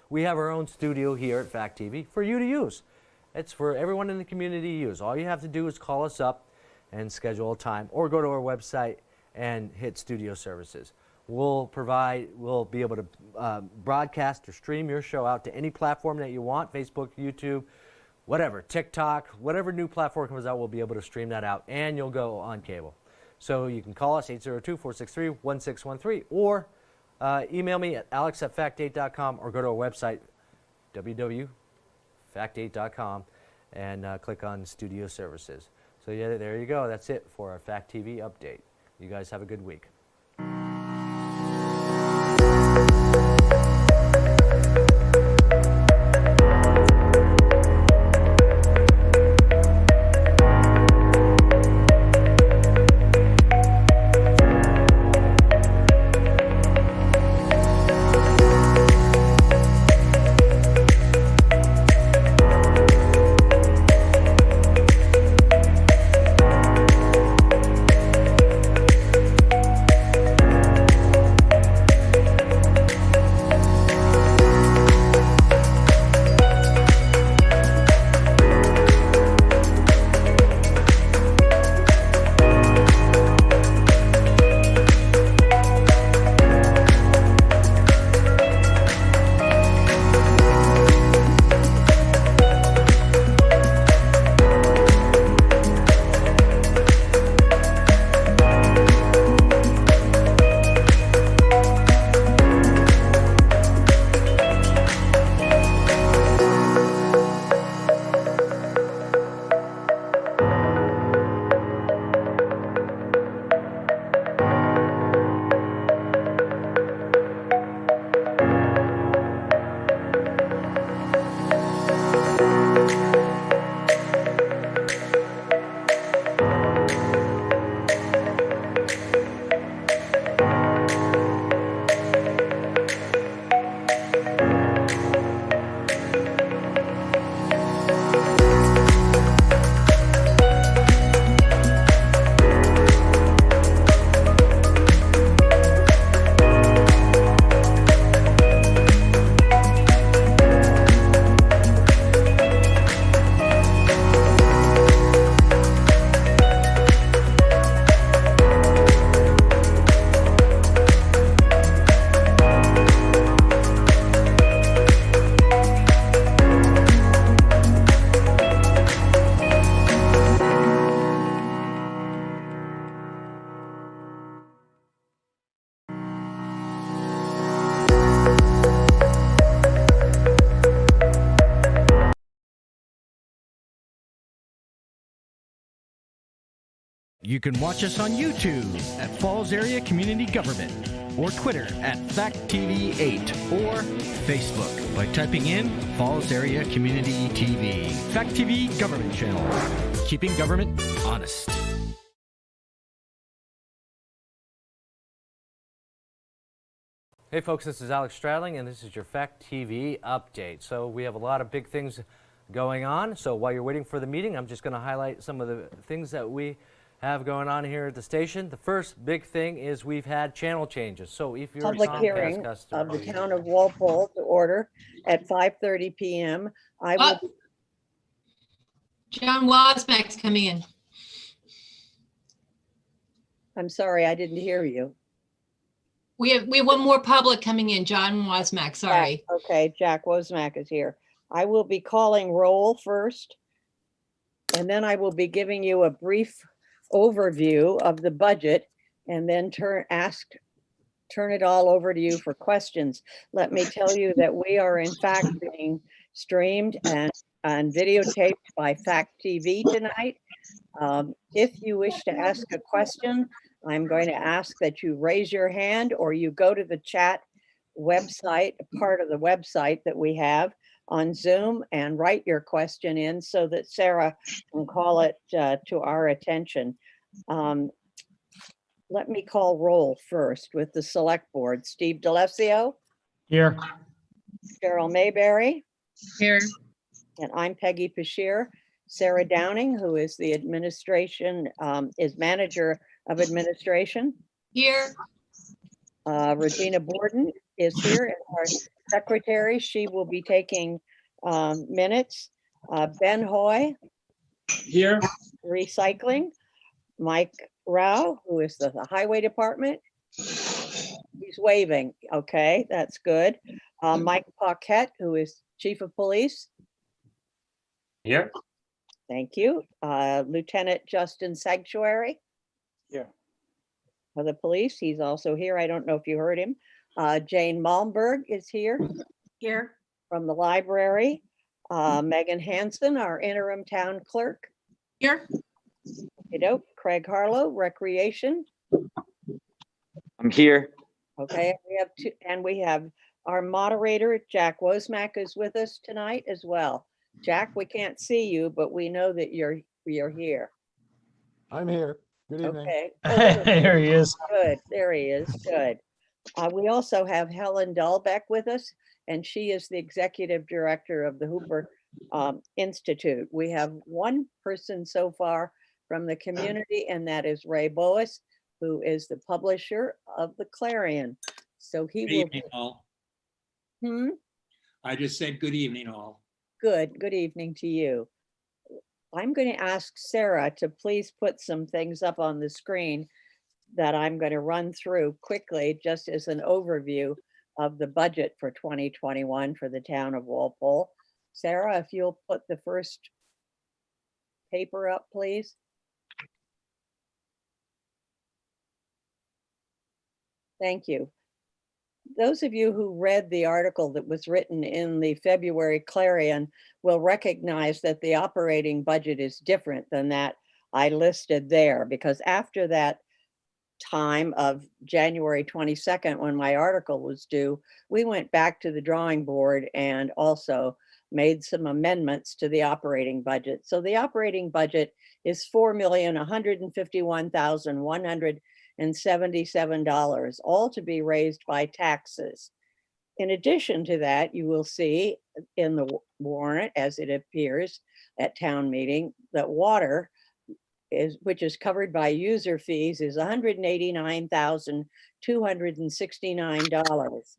we have our own studio here at Fact TV for you to use. It's for everyone in the community to use. All you have to do is call us up and schedule a time, or go to our website and hit studio services. We'll be able to broadcast or stream your show out to any platform that you want, Facebook, YouTube, whatever, TikTok, whatever new platform comes out, we'll be able to stream that out, and you'll go on cable. So you can call us, 802-463-1613, or email me at alex@fact8.com, or go to our website, www.fact8.com, and click on Studio Services. So yeah, there you go. That's it for our Fact TV update. You guys have a good week. You can watch us on YouTube at Falls Area Community Government, or Twitter at FactTV8, or Facebook by typing in Falls Area Community TV. Fact TV Government Channel, keeping government honest. Hey folks, this is Alex Stradling, and this is your Fact TV update. So we have a lot of big things going on. So while you're waiting for the meeting, I'm just going to highlight some of the things that we have going on here at the station. The first big thing is we've had channel changes. So if you're Public a Comcast hearing customer, of the town of Walpole to order at 5:30 p.m. I will, John Wasmack's coming in. I'm sorry, I didn't hear you. We have one more public coming in, John Wasmack, sorry. Okay, Jack Wozmak is here. I will be calling roll first, and then I will be giving you a brief overview of the budget, and then turn it all over to you for questions. Let me tell you that we are in fact being streamed and videotaped by Fact TV tonight. If you wish to ask a question, I'm going to ask that you raise your hand, or you go to the chat website, part of the website that we have on Zoom, and write your question in so that Sarah can call it to our attention. Let me call roll first with the select board. Steve DeLessio. Here. Cheryl Mayberry. Here. And I'm Peggy Bashir. Sarah Downing, who is the administration, is manager of administration. Here. Regina Borden is here, and our secretary, she will be taking minutes. Ben Hoy, Here. recycling. Mike Rao, who is the highway department. He's waving. Okay, that's good. Mike Paquette, who is chief of police. Here. Thank you. Lieutenant Justin Sanctuary. Here. For the police, he's also here. I don't know if you heard him. Jane Malmberg is here. Here. From the library. Megan Hansen, our interim town clerk. Here. Craig Harlow, recreation. I'm here. Okay, we have two, and we have our moderator, Jack Wozmak, is with us tonight as well. Jack, we can't see you, but we know that you're here. I'm here. Good evening. Okay. There he is. Good, there he is, good. We also have Helen Dahlbeck with us, and she is the executive director of the Hooper Institute. We have one person so far from the community, and that is Ray Boas, who is the publisher of the Clarion. So he Good will. evening, all. Hmm? I just said good evening, all. Good evening to you. I'm going to ask Sarah to please put some things up on the screen that I'm going to run through quickly, just as an overview of the budget for 2021 for the town of Walpole. Sarah, if you'll put the first paper up, please. Thank you. Those of you who read the article that was written in the February Clarion will recognize that the operating budget is different than that I listed there, because after that time of January 22nd, when my article was due, we went back to the drawing board and also made some amendments to the operating budget. So the operating budget is $4,151,177, all to be raised by taxes. In addition to that, you will see in the warrant, as it appears at town meeting, that water which is covered by user fees, is $189,269.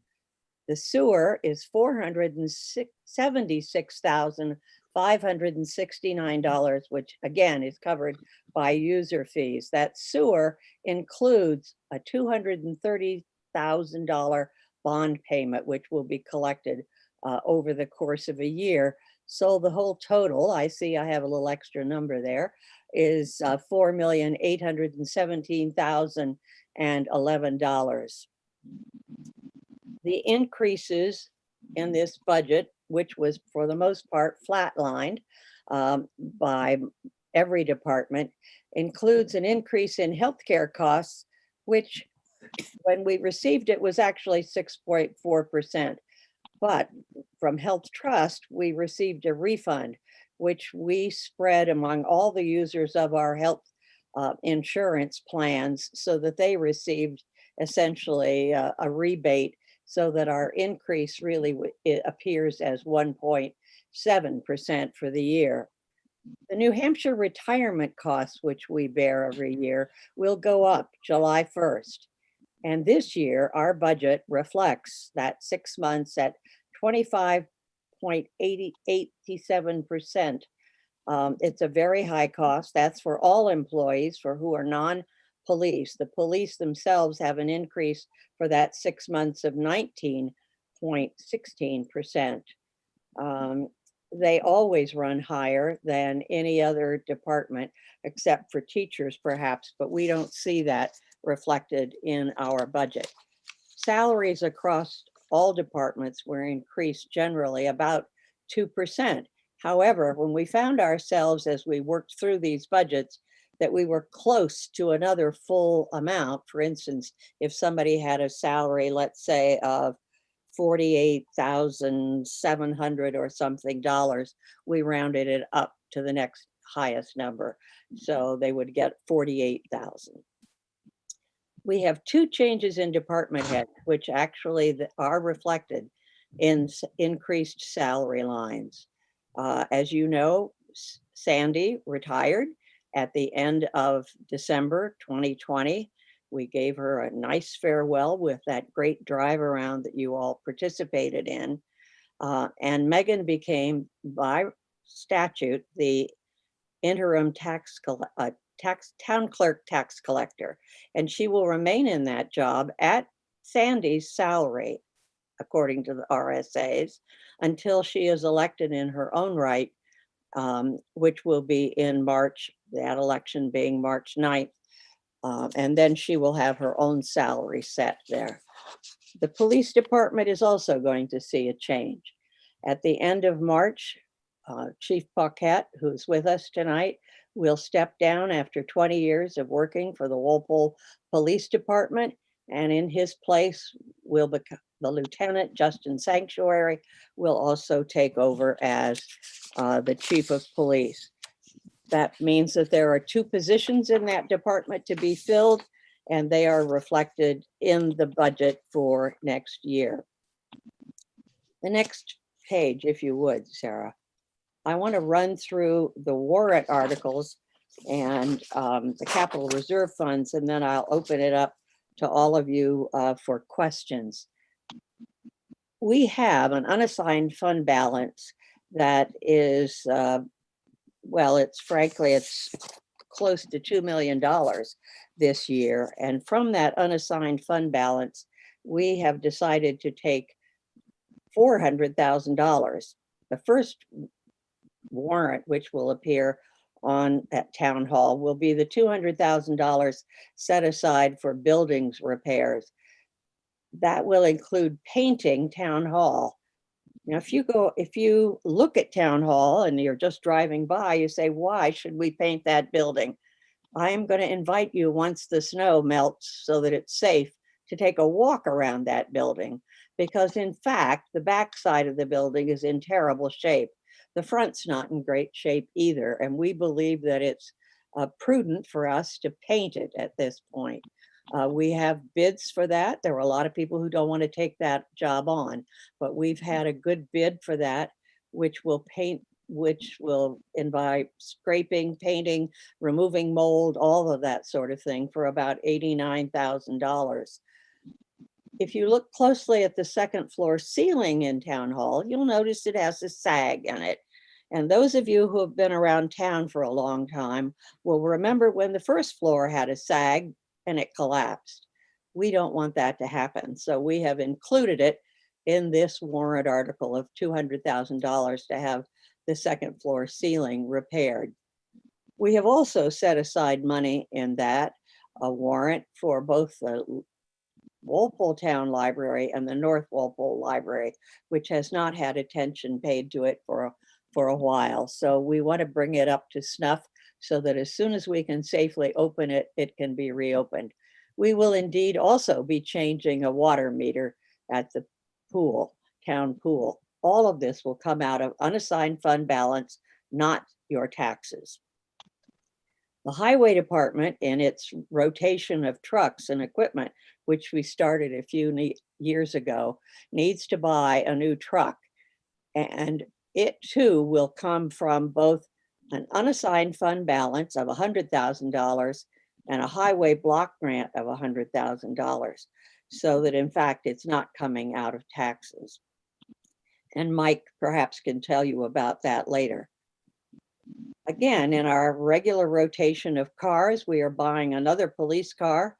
The sewer is $476,569, which again is covered by user fees. That sewer includes a $230,000 bond payment, which will be collected over the course of a year. So the whole total, I see I have a little extra number there, is $4,817,011. The increases in this budget, which was for the most part flatlined by every department, includes an increase in healthcare costs, which when we received it was actually 6.4%. But from Health Trust, we received a refund, which we spread among all the users of our health insurance plans so that they received essentially a rebate, so that our increase really it appears as 1.7% for the year. The New Hampshire retirement costs, which we bear every year, will go up July 1st. And this year, our budget reflects that 6 months at 25.87%. It's a very high cost. That's for all employees for who are non-police. The police themselves have an increase for that 6 months of 19.16%. They always run higher than any other department, except for teachers perhaps, but we don't see that reflected in our budget. Salaries across all departments were increased generally about 2%. However, when we found ourselves as we worked through these budgets that we were close to another full amount, for instance, if somebody had a salary, let's say of $48,700 or something dollars, we rounded it up to the next highest number. So they would get 48,000. We have two changes in department head, which actually are reflected in increased salary lines. As you know, Sandy retired at the end of December 2020. We gave her a nice farewell with that great drive around that you all participated in. And Megan became, by statute, the interim town clerk tax collector. And she will remain in that job at Sandy's salary, according to the RSAs, until she is elected in her own right, which will be in March, that election being March 9th. And then she will have her own salary set there. The police department is also going to see a change. At the end of March, Chief Paquette, who's with us tonight, will step down after 20 years of working for the Walpole Police Department. And in his place will become the Lieutenant Justin Sanctuary will also take over as the Chief of Police. That means that there are 2 positions in that department to be filled, and they are reflected in the budget for next year. The next page, if you would, Sarah. I want to run through the warrant articles and the capital reserve funds, and then I'll open it up to all of you for questions. We have an unassigned fund balance that is, well, it's close to $2 million this year. And from that unassigned fund balance, we have decided to take $400,000. The first warrant, which will appear on at town hall, will be the $200,000 set aside for buildings repairs. That will include painting town hall. Now, if you look at town hall and you're just driving by, you say, why should we paint that building? I am going to invite you, once the snow melts so that it's safe, to take a walk around that building, because in fact, the back side of the building is in terrible shape. The front's not in great shape either, and we believe that it's prudent for us to paint it at this point. We have bids for that. There were a lot of people who don't want to take that job on, but we've had a good bid for that, which will involve scraping, painting, removing mold, all of that sort of thing, for about $89,000. If you look closely at the second floor ceiling in town hall, you'll notice it has a sag in it. And those of you who have been around town for a long time will remember when the first floor had a sag and it collapsed. We don't want that to happen. So we have included it in this warrant article of $200,000 to have the second floor ceiling repaired. We have also set aside money in that warrant for both the Walpole Town Library and the North Walpole Library, which has not had attention paid to it for a while. So we want to bring it up to snuff so that as soon as we can safely open it, it can be reopened. We will indeed also be changing a water meter at the pool, town pool. All of this will come out of unassigned fund balance, not your taxes. The highway department, in its rotation of trucks and equipment, which we started a few years ago, needs to buy a new truck. And it too will come from both an unassigned fund balance of $100,000 and a highway block grant of $100,000, so that in fact it's not coming out of taxes. And Mike perhaps can tell you about that later. Again, in our regular rotation of cars, we are buying another police car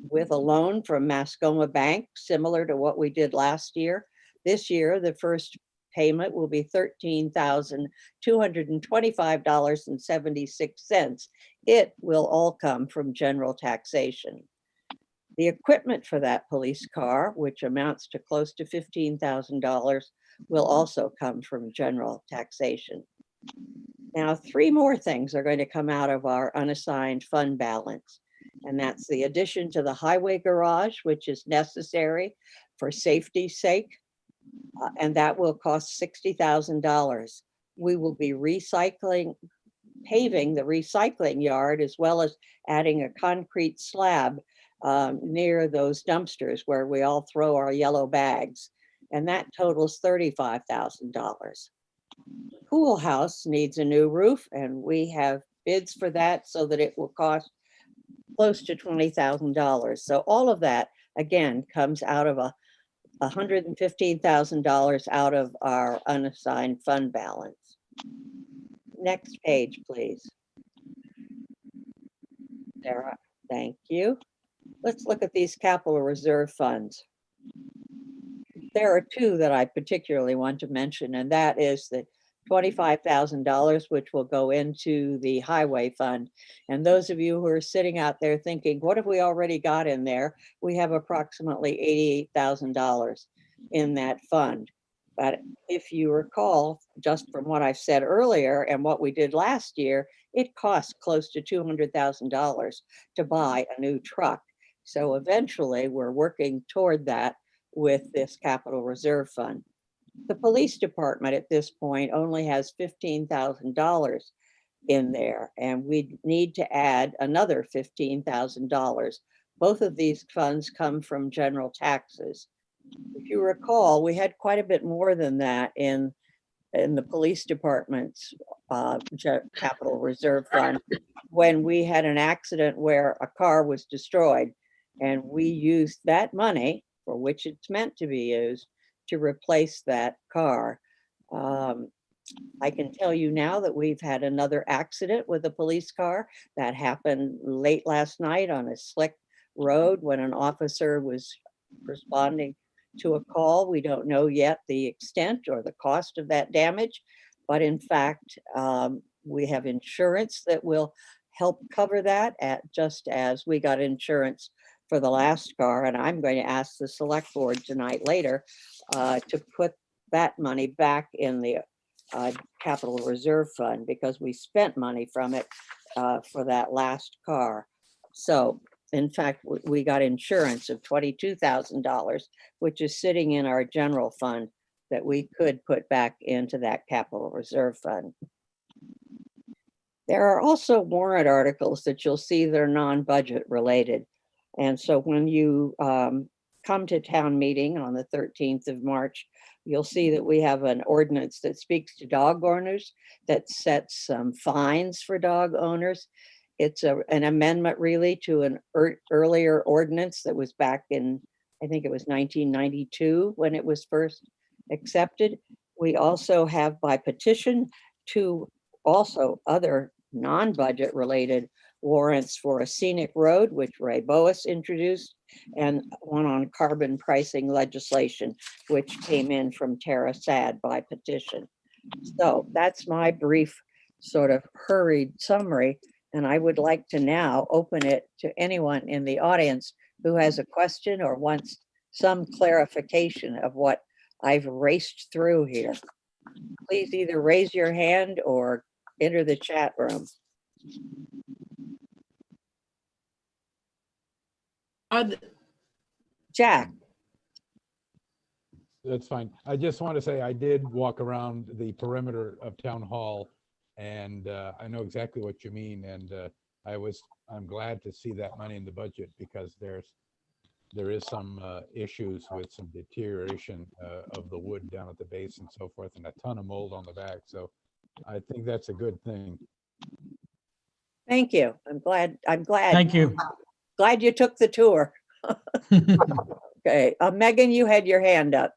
with a loan from Mascoma Bank, similar to what we did last year. This year, the first payment will be $13,225.76. It will all come from general taxation. The equipment for that police car, which amounts to close to $15,000, will also come from general taxation. Now, 3 more things are going to come out of our unassigned fund balance, and that's the addition to the highway garage, which is necessary for safety's sake, and that will cost $60,000. We will be paving the recycling yard, as well as adding a concrete slab near those dumpsters where we all throw our yellow bags, and that totals $35,000. Pool house needs a new roof, and we have bids for that, so that it will cost close to $20,000. So all of that, again, comes out of $115,000 out of our unassigned fund balance. Next page, please. Sarah, thank you. Let's look at these capital reserve funds. There are two that I particularly want to mention, and that is the $25,000, which will go into the highway fund. And those of you who are sitting out there thinking, what have we already got in there? We have approximately $88,000 in that fund. But if you recall, just from what I've said earlier and what we did last year, it costs close to $200,000 to buy a new truck. So eventually we're working toward that with this capital reserve fund. The police department at this point only has $15,000 in there, and we need to add another $15,000. Both of these funds come from general taxes. If you recall, we had quite a bit more than that in the police department's capital reserve fund when we had an accident where a car was destroyed, and we used that money for which it's meant to be used to replace that car. I can tell you now that we've had another accident with a police car that happened late last night on a slick road when an officer was responding to a call. We don't know yet the extent or the cost of that damage, but in fact, we have insurance that will help cover that, just as we got insurance for the last car. And I'm going to ask the select board tonight later to put that money back in the capital reserve fund because we spent money from it for that last car. So in fact, we got insurance of $22,000, which is sitting in our general fund that we could put back into that capital reserve fund. There are also warrant articles that you'll see that are non-budget related. And so when you come to town meeting on the 13th of March, you'll see that we have an ordinance that speaks to dog owners, that sets some fines for dog owners. It's an amendment really to an earlier ordinance that was back in, I think it was 1992 when it was first accepted. We also have by petition two also other non-budget related warrants for a scenic road, which Ray Boas introduced, and one on carbon pricing legislation, which came in from Tara Sad by petition. So that's my brief sort of hurried summary. And I would like to now open it to anyone in the audience who has a question or wants some clarification of what I've raced through here. Please either raise your hand or enter the chat room. Jack. That's fine. I just want to say I did walk around the perimeter of Town Hall, and I know exactly what you mean. And I'm glad to see that money in the budget because there is some issues with some deterioration of the wood down at the base and so forth, and a ton of mold on the back. So I think that's a good thing. Thank you. I'm glad. Thank you. Glad you took the tour. Okay, Megan, you had your hand up.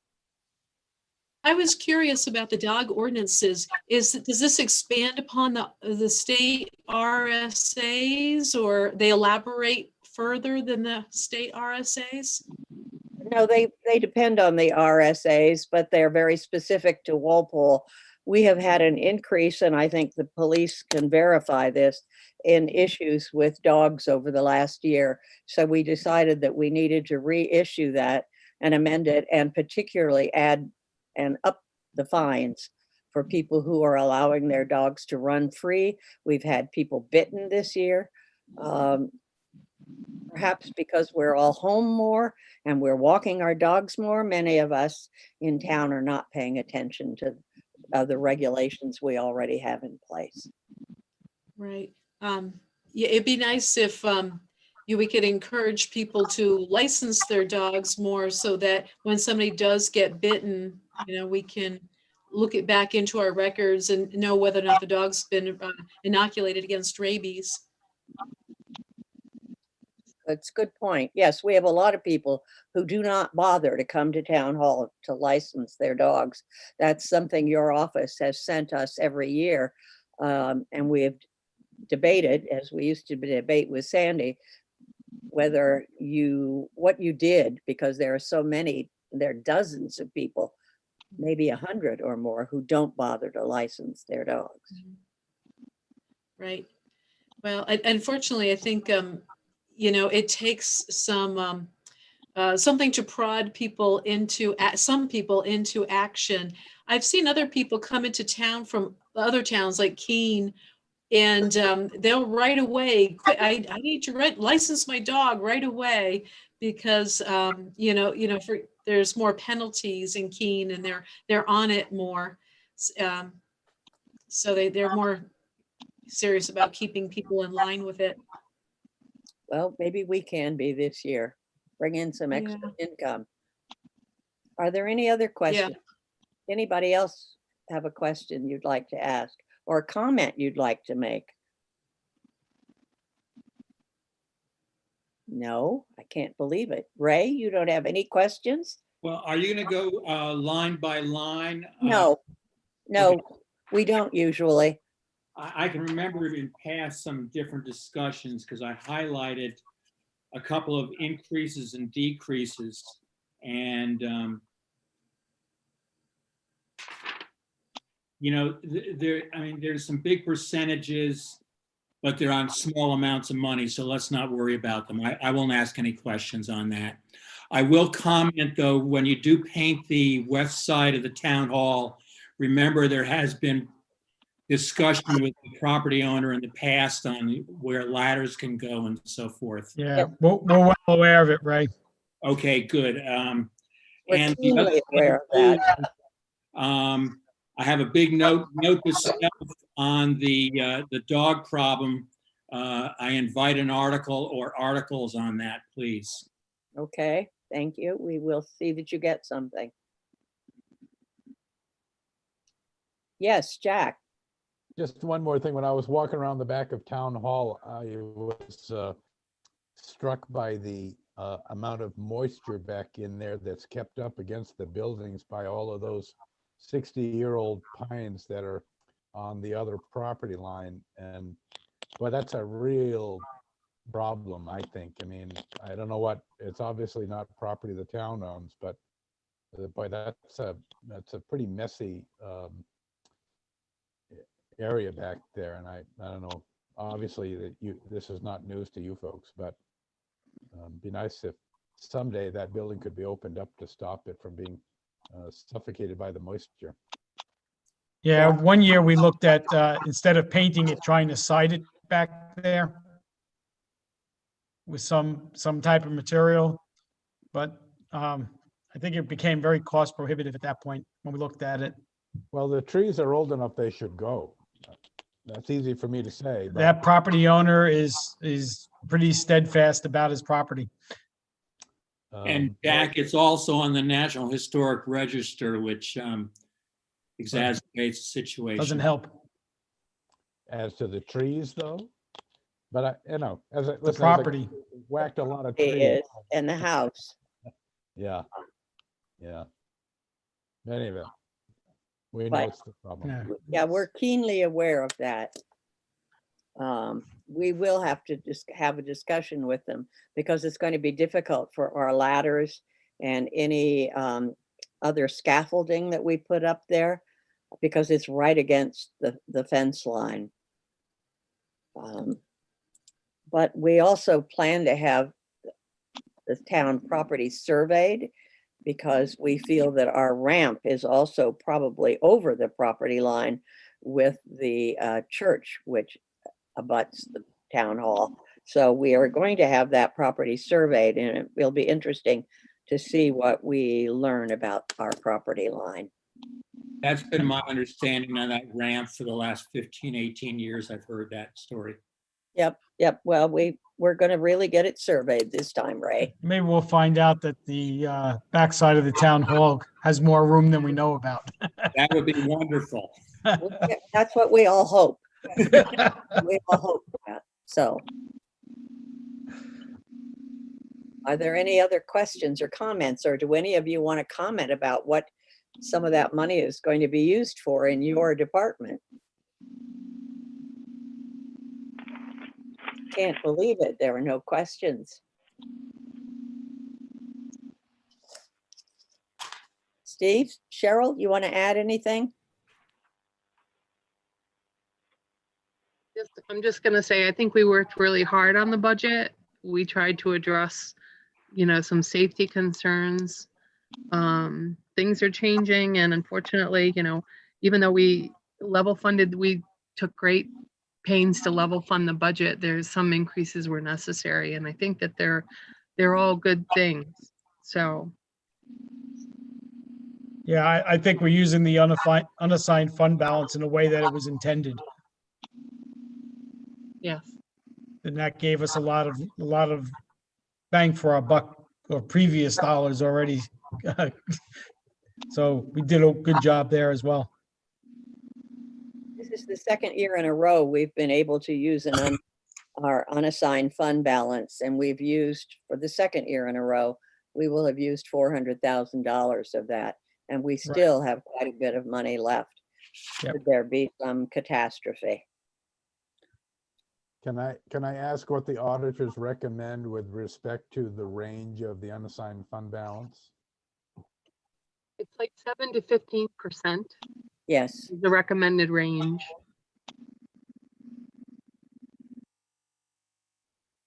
I was curious about the dog ordinances. Does this expand upon the state RSAs, or they elaborate further than the state RSAs? No, they depend on the RSAs, but they're very specific to Walpole. We have had an increase, and I think the police can verify this, in issues with dogs over the last year. So we decided that we needed to reissue that and amend it, and particularly add and up the fines for people who are allowing their dogs to run free. We've had people bitten this year. Perhaps because we're all home more and we're walking our dogs more, many of us in town are not paying attention to the regulations we already have in place. Right. Yeah, it'd be nice if we could encourage people to license their dogs more so that when somebody does get bitten, we can look it back into our records and know whether or not the dog's been inoculated against rabies. That's a good point. Yes, we have a lot of people who do not bother to come to town hall to license their dogs. That's something your office has sent us every year. And we have debated, as we used to debate with Sandy, whether what you did, because there are so many, there are dozens of people, maybe 100 or more, who don't bother to license their dogs. Right. Well, unfortunately, I think, it takes something to prod people some people into action. I've seen other people come into town from other towns like Keene, and they'll right away quit. I need to license my dog right away because there's more penalties in Keene, and they're on it more. So they're more serious about keeping people in line with it. Well, maybe we can be this year, bring in some extra income. Are there any other questions? Anybody else have a question you'd like to ask or a comment you'd like to make? No, I can't believe it. Ray, you don't have any questions? Well, are you going to go line by line? No, no, we don't usually. I can remember in past some different discussions because I highlighted a couple of increases and decreases. And, there's some big percentages, but they're on small amounts of money. So let's not worry about them. I won't ask any questions on that. I will comment though, when you do paint the west side of the town hall, remember there has been discussion with the property owner in the past on where ladders can go and so forth. Yeah, we're well aware of it, Ray. Okay, good. We're And the other keenly aware of that. I have a big note to self on the dog problem. I invite an article or articles on that, please. Okay, thank you. We will see that you get something. Yes, Jack. Just one more thing. When I was walking around the back of Town Hall, I was struck by the amount of moisture back in there that's kept up against the buildings by all of those 60-year-old pines that are on the other property line. And boy, that's a real problem, I think. I mean, I don't know what, it's obviously not property the town owns, but boy, that's a pretty messy area back there. And I don't know, obviously that this is not news to you folks, but be nice if someday that building could be opened up to stop it from being suffocated by the moisture. Yeah, one year we looked at, instead of painting it, trying to side it back there with some type of material. But I think it became very cost prohibitive at that point when we looked at it. Well, the trees are old enough, they should go. That's easy for me to say, but That property owner is pretty steadfast about his property. And Jack, it's also on the National Historic Register, which exacerbates the situation. Doesn't help. as to the trees though, but as The property. whacked a lot of It trees. is, and the house. Yeah. Anyway, we know But- it's the problem. Yeah. Yeah, we're keenly aware of that. We will have to just have a discussion with them because it's going to be difficult for our ladders and any other scaffolding that we put up there because it's right against the fence line. But we also plan to have the town property surveyed because we feel that our ramp is also probably over the property line with the church, which abuts the town hall. So we are going to have that property surveyed, and it will be interesting to see what we learn about our property line. That's been my understanding on that ramp for the last 15, 18 years. I've heard that story. Yep. Well, we're going to really get it surveyed this time, Ray. Maybe we'll find out that the backside of the town hall has more room than we know about. That would be wonderful. That's what we all hope. We all hope that. So, Are there any other questions or comments, or do any of you want to comment about what some of that money is going to be used for in your department? Can't believe it. There were no questions. Steve, Cheryl, you want to add anything? I'm just gonna say, I think we worked really hard on the budget. We tried to address, some safety concerns. Things are changing, and unfortunately, even though we level funded, we took great pains to level fund the budget. There's some increases were necessary, and I think that they're all good things. So, Yeah, I think we're using the unassigned fund balance in a way that it was intended. yes. And that gave us a lot of bang for our buck or previous dollars already. So we did a good job there as well. This is the second year in a row we've been able to use our unassigned fund balance, and we've used, for the second year in a row, we will have used $400,000 of that, and we still have quite a bit of money left. Yep. Should there be some catastrophe. Can I ask what the auditors recommend with respect to the range of the unassigned fund balance? It's like 7 to 15% Yes, is the recommended range.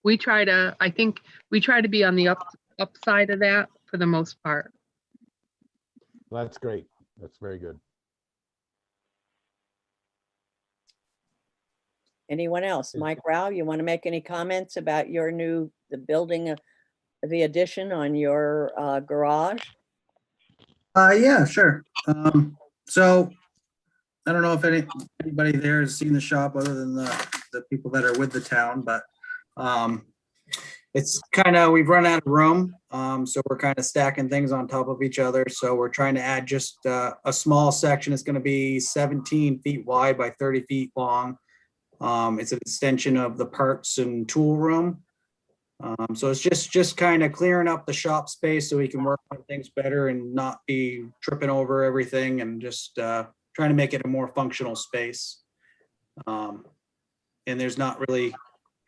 I think we try to be on the upside of that for the most part. That's great. That's very good. anyone else? Mike Rao, you want to make any comments about the building, the addition on your garage? Yeah, sure. So I don't know if anybody there has seen the shop other than the people that are with the town, but it's we've run out of room. So we're kind of stacking things on top of each other. So we're trying to add just a small section. It's going to be 17 feet wide by 30 feet long. It's an extension of the parts and tool room. So it's just kind of clearing up the shop space so we can work on things better and not be tripping over everything, and just trying to make it a more functional space. And there's not really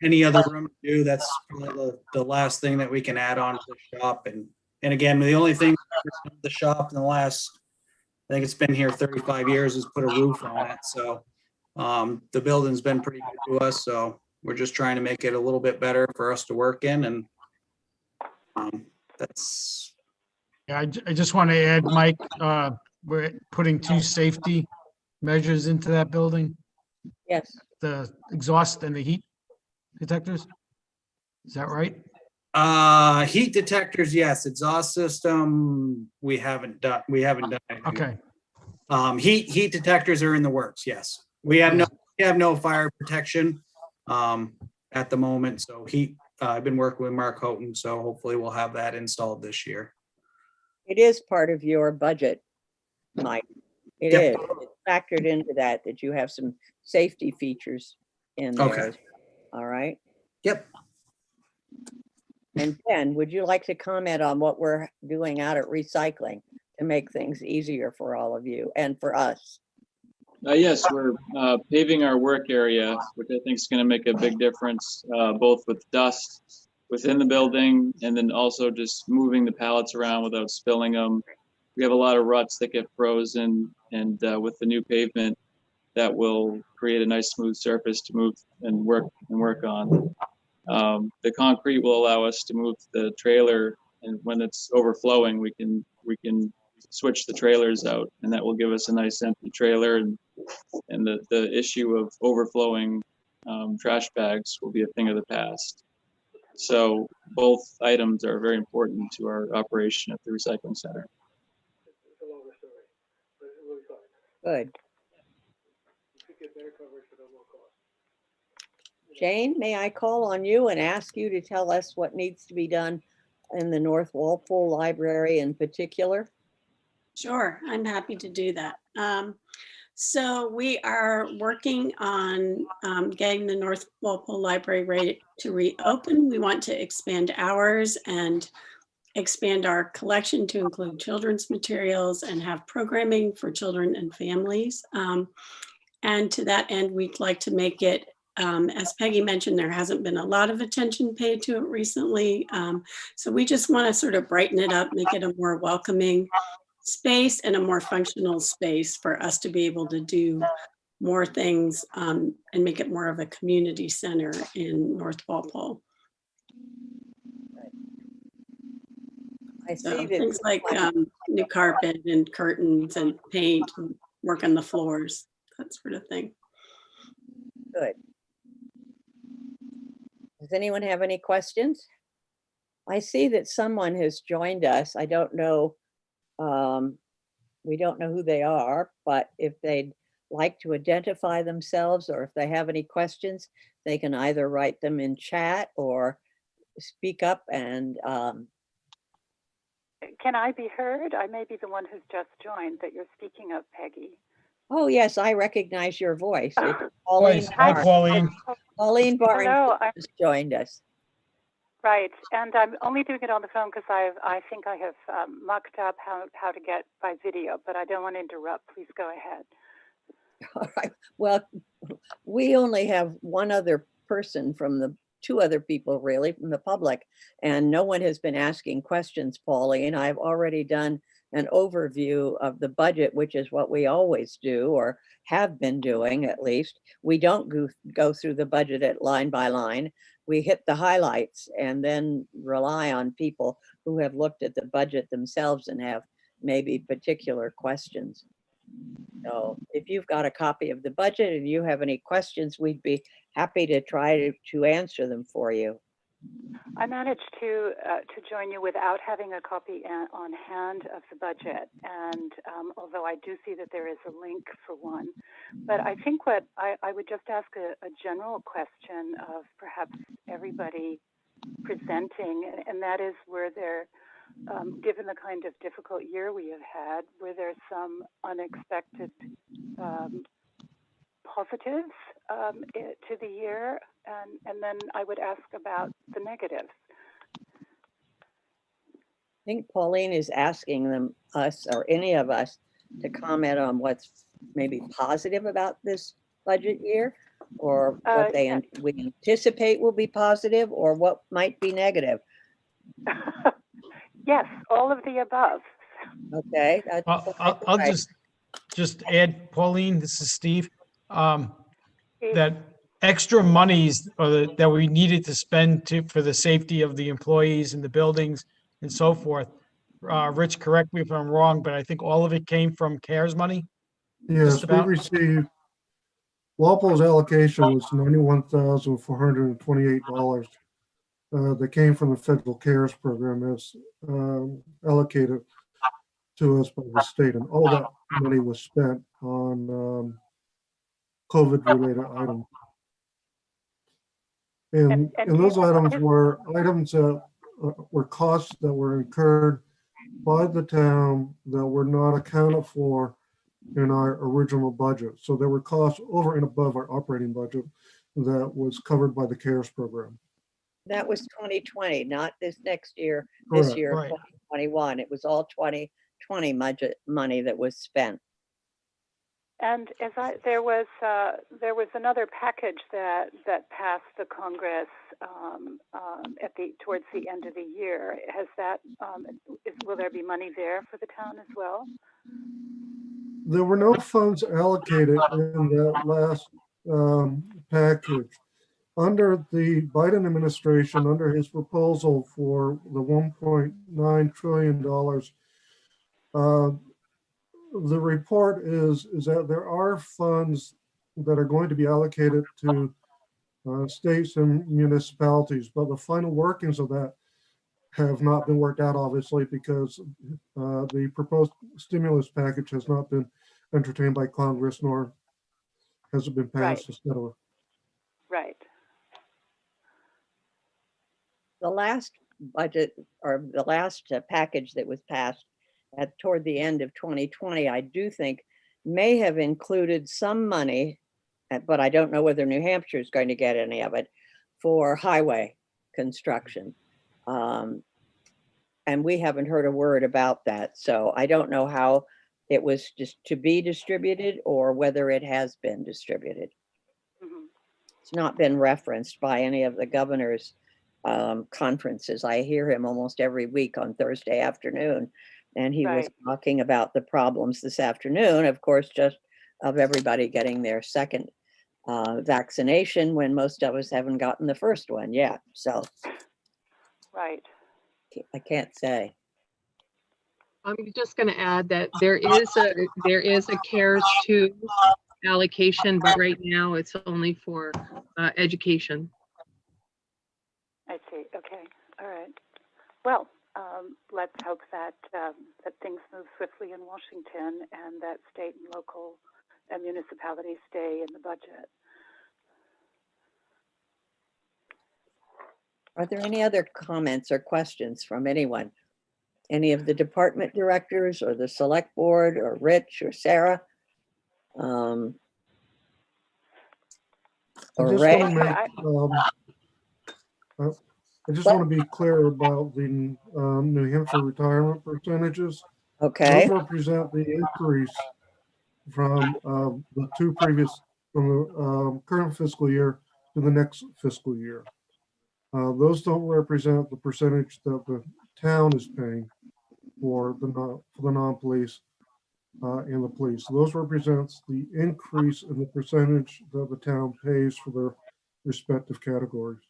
any other room to do. That's the last thing that we can add on to the shop. And again, the only thing the shop in the last, I think it's been here 35 years, is put a roof on it. So the building's been pretty good to us. So we're just trying to make it a little bit better for us to work in. And that's. Yeah, I just want to add, Mike, we're putting 2 safety measures into that building, Yes, the exhaust and the heat detectors. Is that right? Heat detectors, yes. Exhaust system, we haven't done anything. Okay. Heat detectors are in the works, yes. We have no fire protection at the moment. So I've been working with Mark Houghton, so hopefully we'll have that installed this year. it is part of your budget, Mike. It Yep. is. It's factored into that you have some safety features in there. Okay. All right. Yep. And Ken, would you like to comment on what we're doing out at recycling to make things easier for all of you and for us? Yes, we're paving our work area, which I think is going to make a big difference, both with dust within the building and then also just moving the pallets around without spilling them. We have a lot of ruts that get frozen, and with the new pavement, that will create a nice smooth surface to move and work on. The concrete will allow us to move the trailer, and when it's overflowing, we can switch the trailers out, and that will give us a nice empty trailer, and the issue of overflowing trash bags will be a thing of the past. So both items are very important to our operation at the recycling center. Good. Jane, may I call on you and ask you to tell us what needs to be done in the North Walpole Library in particular? Sure, I'm happy to do that. So we are working on getting the North Walpole Library ready to reopen. We want to expand hours and expand our collection to include children's materials and have programming for children and families. And to that end, we'd like to make it, as Peggy mentioned, there hasn't been a lot of attention paid to it recently. So we just want to sort of brighten it up, make it a more welcoming space and a more functional space for us to be able to do more things and make it more of a community center in North Walpole. I So see that things like new carpet and curtains and paint and work on the floors, that sort of thing. good. Does anyone have any questions? I see that someone has joined us. I don't know. We don't know who they are, but if they'd like to identify themselves or if they have any questions, they can either write them in chat or speak up and Can I be heard? I may be the one who's just joined that you're speaking of, Peggy. oh yes, I recognize your voice. It's Pauline Hi, Barnes. Pauline. Pauline Barnes Hello, just joined us. right, and I'm only doing it on the phone because I think I have mucked up how to get by video, but I don't want to interrupt. Please go ahead. All right. Well, we only have one other person from the two other people really from the public, and no one has been asking questions, Pauline. I've already done an overview of the budget, which is what we always do or have been doing at least. We don't go through the budget at line by line. We hit the highlights and then rely on people who have looked at the budget themselves and have maybe particular questions. So if you've got a copy of the budget and you have any questions, we'd be happy to try to answer them for you. I managed to join you without having a copy on hand of the budget, and although I do see that there is a link for one, but I think what I would just ask a general question of perhaps everybody presenting, and that is, were there, given the kind of difficult year we have had, were there some unexpected positives to the year? And then I would ask about the negatives. I think Pauline is asking us or any of us to comment on what's maybe positive about this budget year, or what we anticipate will be positive, or what might be negative. Yes, all of the above. Okay. I'll just add, Pauline, this is Steve, that extra monies that we needed to spend for the safety of the employees and the buildings and so forth. Rich, correct me if I'm wrong, but I think all of it came from CARES money. Yes, we received, Walpole's allocation was $91,428. That came from the federal CARES program as allocated to us by the state, and all that money was spent on COVID-related items. And those items were items that were costs that were incurred by the town that were not accounted for in our original budget. So there were costs over and above our operating budget that was covered by the CARES program. That was 2020, not this next year, Correct, this year, right. 2021. It was all 2020 budget money that was spent. And there was another package that passed the Congress towards the end of the year. Has that will there be money there for the town as well? There were no funds allocated in that last package. Under the Biden administration, under his proposal for the $1.9 trillion, the report is that there are funds that are going to be allocated to states and municipalities, but the final workings of that have not been worked out, obviously, because the proposed stimulus package has not been entertained by Congress, nor has it been passed, etc. Right. The last budget, or the last package that was passed toward the end of 2020, I do think may have included some money, but I don't know whether New Hampshire is going to get any of it, for highway construction. And we haven't heard a word about that. So I don't know how it was just to be distributed or whether it has been distributed. Mhm. It's not been referenced by any of the governor's conferences. I hear him almost every week on Thursday afternoon. And he was Right. talking about the problems this afternoon, of course, just of everybody getting their second vaccination when most of us haven't gotten the first one yet. So Right. I can't say. I'm just going to add that there is a CARES 2 allocation, but right now it's only for education. I see. Okay. All right. Well, let's hope that that things move swiftly in Washington and that state and local and municipalities stay in the budget. Are there any other comments or questions from anyone? Any of the department directors or the select board or Rich or Sarah? I Or just Ray? want to make, I just want to be clear about the New Hampshire retirement percentages. Okay, Those represent the increase from the two previous, from the current fiscal year to the next fiscal year. Those don't represent the percentage that the town is paying for the non-police and the police. Those represents the increase in the percentage that the town pays for their respective categories.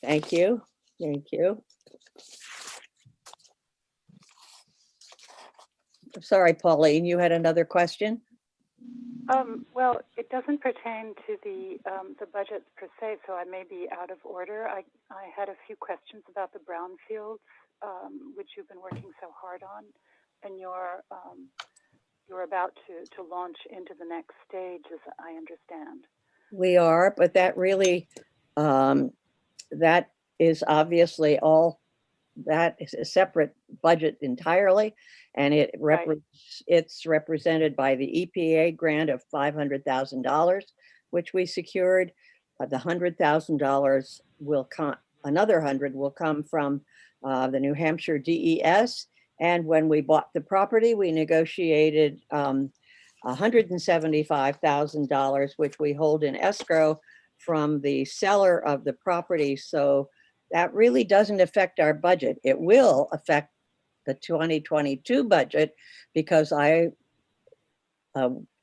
thank you. Thank you. I'm sorry, Pauline, you had another question? Well, it doesn't pertain to the budget per se, so I may be out of order. I had a few questions about the brownfields, which you've been working so hard on, and you're about to launch into the next stage, as I understand. We are, but that really, that is obviously all, that is a separate budget entirely. And it's represented by the EPA grant of $500,000, which we secured. The $100,000 will come, another 100 will come from the New Hampshire DES. And when we bought the property, we negotiated $175,000, which we hold in escrow from the seller of the property. So that really doesn't affect our budget. It will affect the 2022 budget because I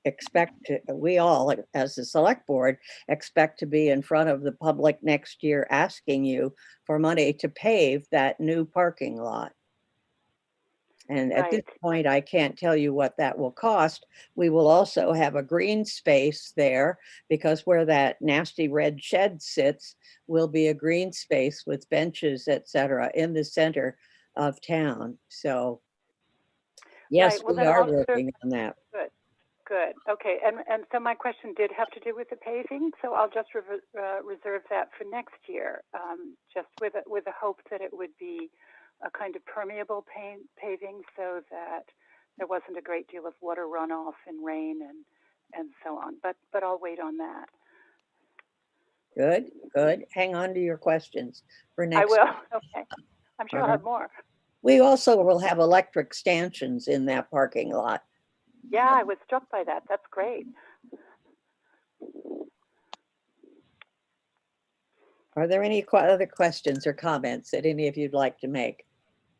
expect, we all as the select board expect to be in front of the public next year asking you for money to pave that new parking lot. And at this point, I can't tell you what that will cost. We will also have a green space there because where that nasty red shed sits will be a green space with benches, et cetera, in the center of town. So yes, Well, we then are also- working on that. Good. Okay. And so my question did have to do with the paving, so I'll just reserve that for next year, just with a hope that it would be a kind of permeable paving so that there wasn't a great deal of water runoff in rain and so on. But I'll wait on that. Good. Hang on to your questions for next. I will. Okay. I'm sure I'll have more. We also will have electric stanchions in that parking lot. Yeah, I was struck by that. That's great. Are there any other questions or comments that any of you'd like to make?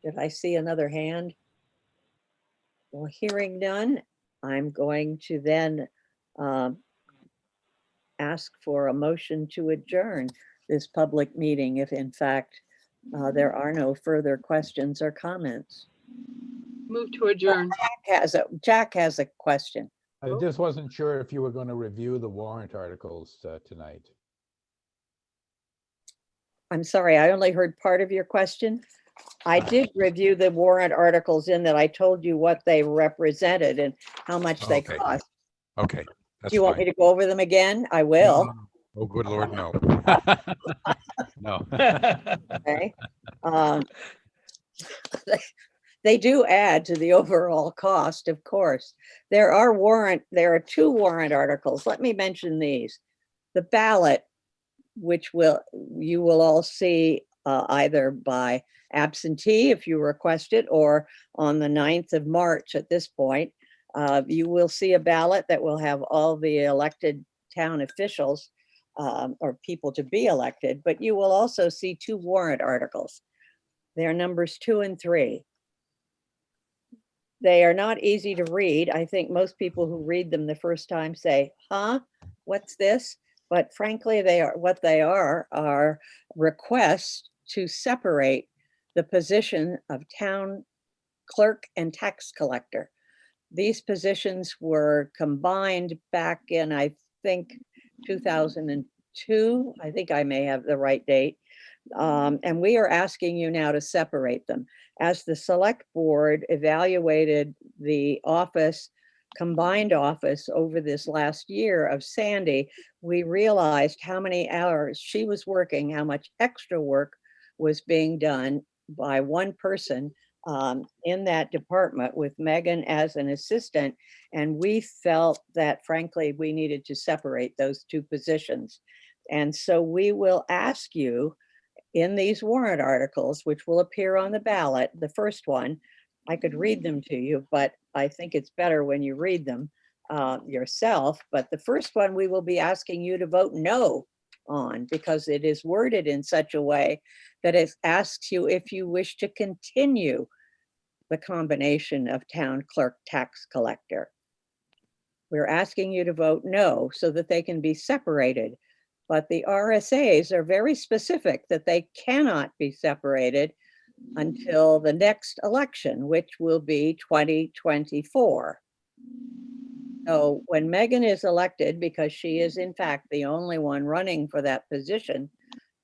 Did I see another hand? Well, hearing none, I'm going to then ask for a motion to adjourn this public meeting if in fact there are no further questions or comments. Move to adjourn. Jack has a question. I just wasn't sure if you were going to review the warrant articles tonight. I'm sorry, I only heard part of your question. I did review the warrant articles in that I told you what they represented and how much they cost. Okay. Do you want me to go over them again? I will. Oh, good Lord, no. No. Okay. They do add to the overall cost, of course. There are two warrant articles. Let me mention these. The ballot, which you will all see either by absentee if you request it, or on the 9th of March at this point. You will see a ballot that will have all the elected town officials or people to be elected, but you will also see two warrant articles. They're numbers 2 and 3. They are not easy to read. I think most people who read them the first time say, huh, what's this? But frankly, what they are requests to separate the position of town clerk and tax collector. These positions were combined back in, I think, 2002. I think I may have the right date. And we are asking you now to separate them. As the select board evaluated the combined office over this last year of Sandy, we realized how many hours she was working, how much extra work was being done by one person in that department with Megan as an assistant. And we felt that frankly, we needed to separate those two positions. And so we will ask you in these warrant articles, which will appear on the ballot, the first one, I could read them to you, but I think it's better when you read them yourself. But the first one we will be asking you to vote no on because it is worded in such a way that it asks you if you wish to continue the combination of town clerk tax collector. We're asking you to vote no so that they can be separated. But the RSAs are very specific that they cannot be separated until the next election, which will be 2024. So when Megan is elected, because she is in fact the only one running for that position,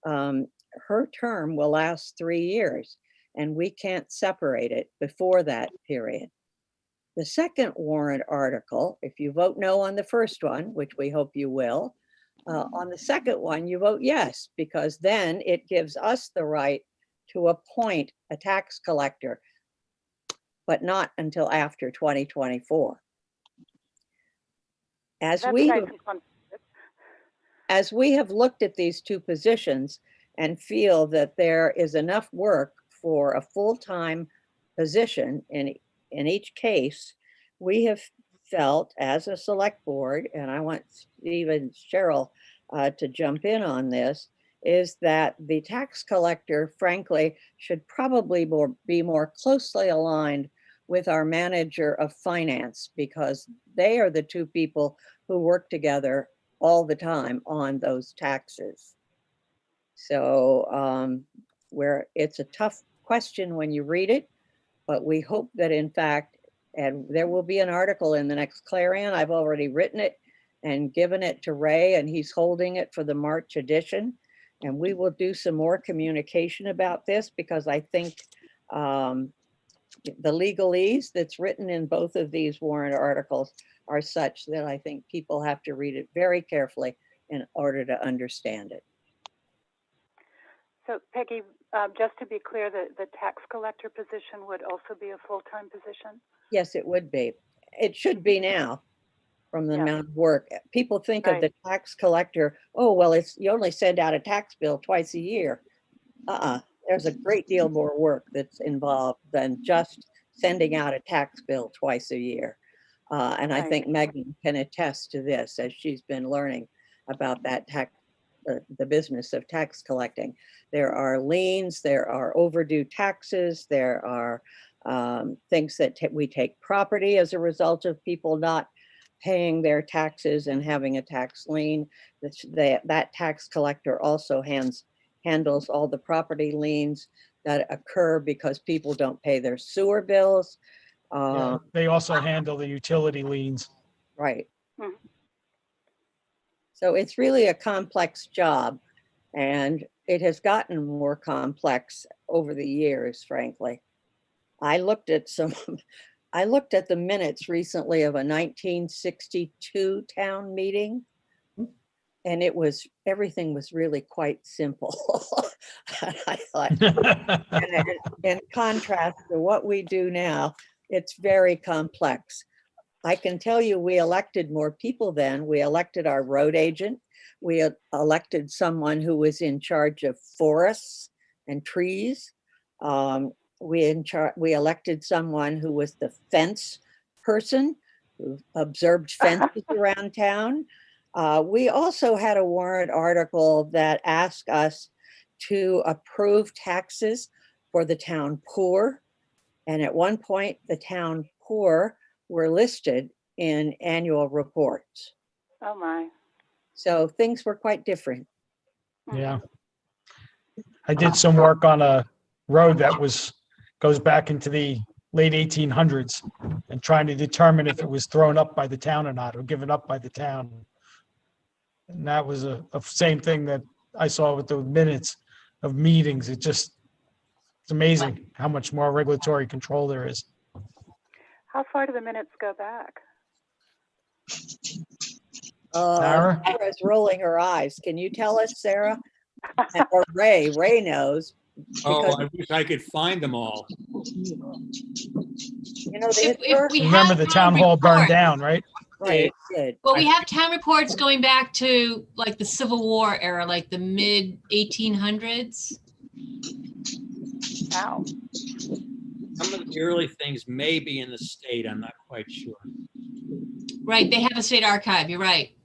her term will last 3 years and we can't separate it before that period. The second warrant article, if you vote no on the first one, which we hope you will, on the second one, you vote yes, because then it gives us the right to appoint a tax collector, but not until after 2024. As That's we nice and fun. as we have looked at these two positions and feel that there is enough work for a full-time position in each case, we have felt as a select board, and I want Steve and Cheryl to jump in on this, is that the tax collector, frankly, should probably be more closely aligned with our manager of finance because they are the two people who work together all the time on those taxes. So where it's a tough question when you read it, but we hope that in fact, and there will be an article in the next Clarion. I've already written it and given it to Ray, and he's holding it for the March edition. And we will do some more communication about this because I think the legalese that's written in both of these warrant articles are such that I think people have to read it very carefully in order to understand it. So Peggy, just to be clear, the tax collector position would also be a full-time position? Yes, it would be. It should be now from the Yeah. amount of work. People think of Right. the tax collector, oh, well, you only send out a tax bill twice a year. There's a great deal more work that's involved than just sending out a tax bill twice a year. And I Right. think Megan can attest to this as she's been learning about that the business of tax collecting. There are liens, there are overdue taxes, there are things that we take property as a result of people not paying their taxes and having a tax lien. That tax collector also handles all the property liens that occur because people don't pay their sewer bills. Yeah, they also handle the utility liens. Right. Mhm. So it's really a complex job, and it has gotten more complex over the years, frankly. I looked at the minutes recently of a 1962 town meeting, and everything was really quite simple. I thought, in contrast to what we do now, it's very complex. I can tell you, we elected more people then. We elected our road agent. We elected someone who was in charge of forests and trees. We elected someone who was the fence person, who observed fences around town. We also had a warrant article that asked us to approve taxes for the town poor. And at one point, the town poor were listed in annual reports. Oh my. So things were quite different. Yeah. I did some work on a road that goes back into the late 1800s and trying to determine if it was thrown up by the town or not, or given up by the town. And that was a same thing that I saw with the minutes of meetings. It's amazing how much more regulatory control there is. How far do the minutes go back? Sarah? Sarah's rolling her eyes. Can you tell us, Sarah? Or Ray? Ray knows. Oh, I wish I could find them all. You know, Remember the town hall burned down, right? Right. Good. Well, we have town reports going back to like the Civil War era, like the mid 1800s. Wow. Some of the early things may be in the state. I'm not quite sure. Right, they have a state archive, you're right.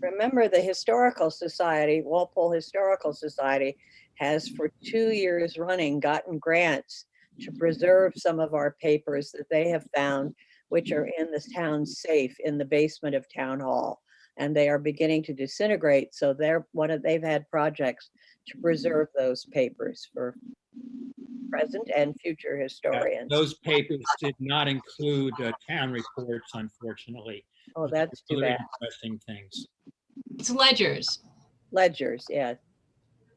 Remember, the Historical Society, Walpole Historical Society, has for 2 years running gotten grants to preserve some of our papers that they have found, which are in the town safe in the basement of Town Hall. And they are beginning to disintegrate. So they've had projects to preserve those papers for present and future historians. Those papers did not include town reports, unfortunately. Oh, that's too Other bad. interesting things. It's ledgers. Ledgers, yeah.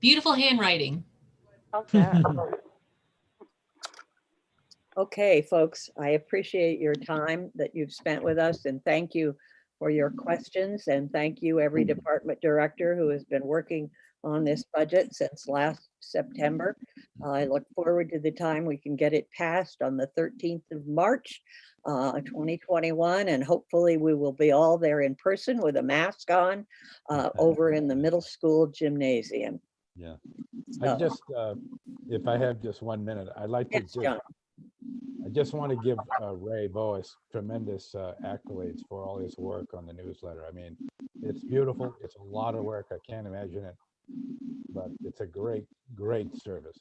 Beautiful handwriting. Okay. Okay, folks, I appreciate your time that you've spent with us, and thank you for your questions, and thank you every department director who has been working on this budget since last September. I look forward to the time we can get it passed on the 13th of March, 2021, and hopefully we will be all there in person with a mask on over in the middle school gymnasium. Yeah. So- I just, if I have just 1 minute, I'd like to Yes, John. I just want to give Ray Boas tremendous accolades for all his work on the newsletter. I mean, it's beautiful. It's a lot of work. I can't imagine it, but it's a great, great service.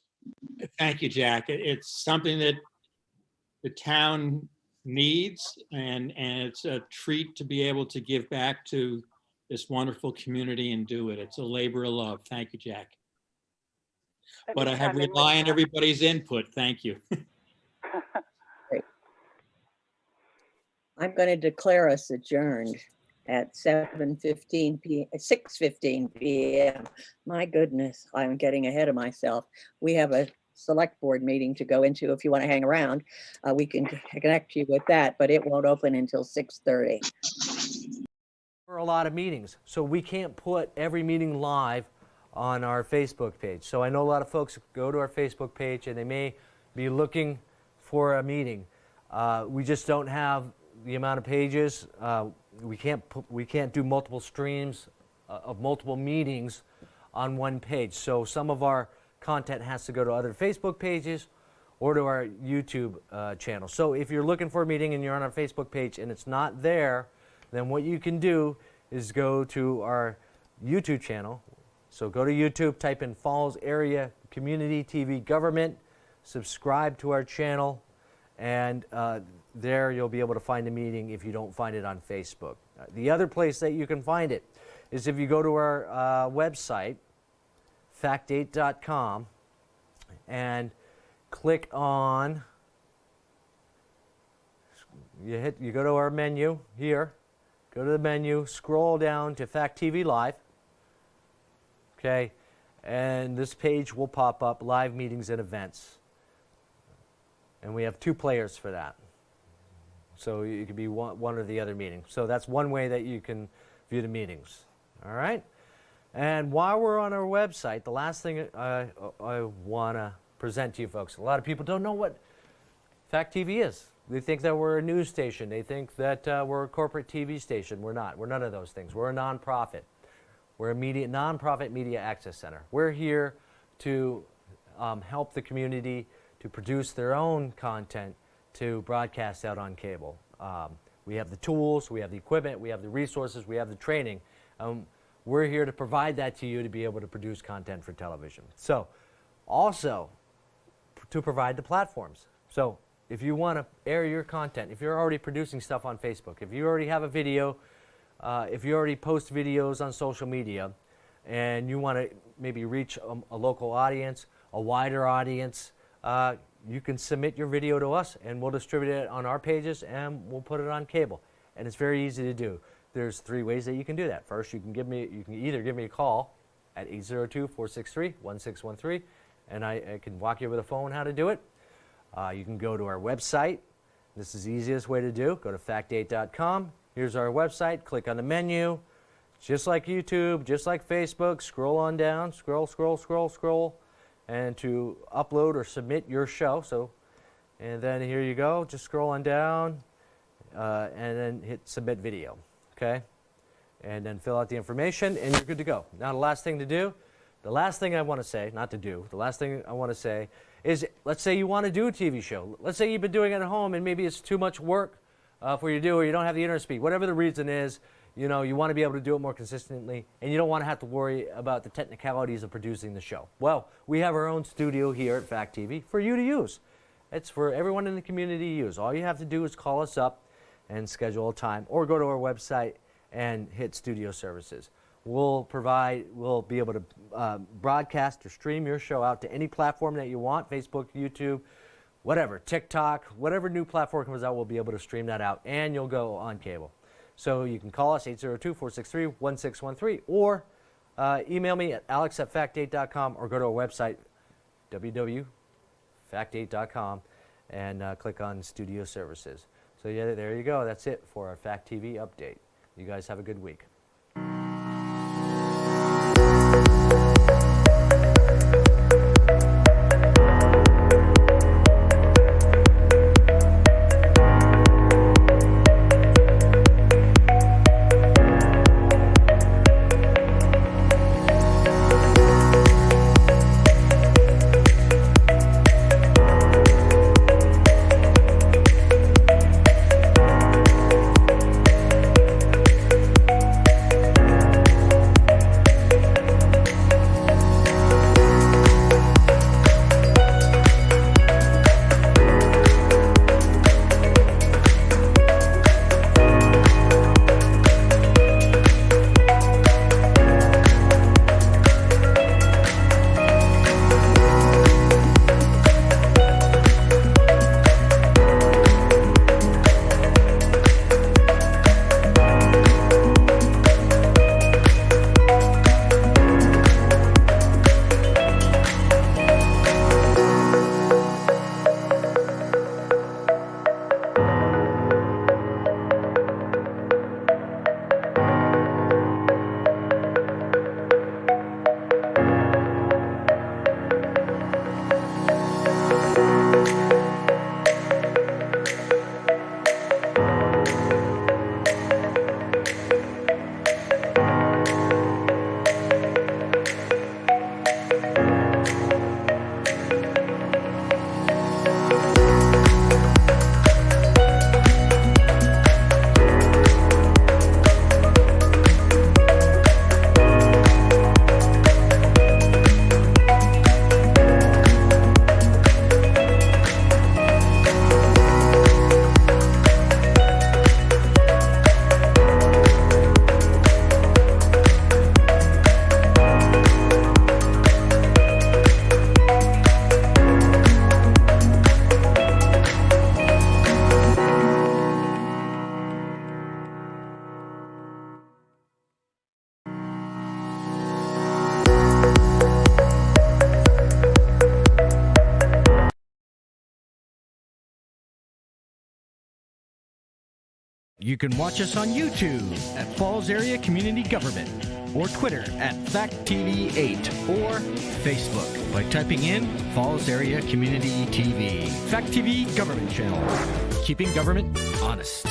Thank you, Jack. It's something that the town needs, and it's a treat to be able to give back to this wonderful community and do it. It's a labor of love. Thank you, Jack. But I have rely on everybody's input. Thank you. I'm going to declare us adjourned at 7:15 p.m., 6:15 p.m. My goodness, I'm getting ahead of myself. We have a select board meeting to go into. If you want to hang around, we can connect you with that, but it won't open until 6:30. For a lot of meetings, so we can't put every meeting live on our Facebook page. So I know a lot of folks go to our Facebook page and they may be looking for a meeting. We just don't have the amount of pages. We can't do multiple streams of multiple meetings on one page. So some of our content has to go to other Facebook pages or to our YouTube channel. So if you're looking for a meeting and you're on our Facebook page and it's not there, then what you can do is go to our YouTube channel. So go to YouTube, type in Falls Area Community TV Government, subscribe to our channel, and there you'll be able to find the meeting if you don't find it on Facebook. The other place that you can find it is if you go to our website, fact8.com, and click on, you go to our menu here, go to the menu, scroll down to Fact TV Live, okay, and this page will pop up, live meetings and events. And we have 2 players for that. So it could be one or the other meeting. So that's one way that you can view the meetings. All right? And while we're on our website, the last thing I want to present to you folks, a lot of people don't know what Fact TV is. They think that we're a news station. They think that we're a corporate TV station. We're not. We're none of those things. We're a nonprofit. We're a nonprofit media access center. We're here to help the community to produce their own content to broadcast out on cable. We have the tools, we have the equipment, we have the resources, we have the training. We're here to provide that to you to be able to produce content for television. So, also, to provide the platforms. So, if you want to air your content, if you're already producing stuff on Facebook, if you already have a video, if you already post videos on social media, and you want to maybe reach a local audience, a wider audience, you can submit your video to us, and we'll distribute it on our pages, and we'll put it on cable. And it's very easy to do. There's 3 ways that you can do that. First, you can either give me a call at 802-463-1613, and I can walk you over the phone how to do it. You can go to our website. This is the easiest way to do. Go to fact8.com. Here's our website. Click on the menu. Just like YouTube, just like Facebook, scroll on down, scroll, and to upload or submit your show. And then here you go. Just scroll on down, and then hit submit video. Okay, and then fill out the information, and you're good to go. Now, the last thing I want to say, the last thing I want to say is, let's say you want to do a TV show. Let's say you've been doing it at home, and maybe it's too much work for you to do, or you don't have the internet speed. Whatever the reason is, you want to be able to do it more consistently, and you don't want to have to worry about the technicalities of producing the show. Well, we have our own studio here at Fact TV for you to use. It's for everyone in the community to use. All you have to do is call us up and schedule a time, or go to our website and hit studio services. We'll be able to broadcast or stream your show out to any platform that you want, Facebook, YouTube, whatever, TikTok, whatever new platform comes out, we'll be able to stream that out, and you'll go on cable. So you can call us, 802-463-1613, or email me at alex@fact8.com, or go to our website, www.fact8.com, and click on Studio Services. So yeah, there you go. That's it for our Fact TV update. You guys have a good week. You can watch us on YouTube at Falls Area Community Government, or Twitter at FactTV8 or Facebook by typing in Falls Area Community TV. Fact TV Government Channel, keeping government honest.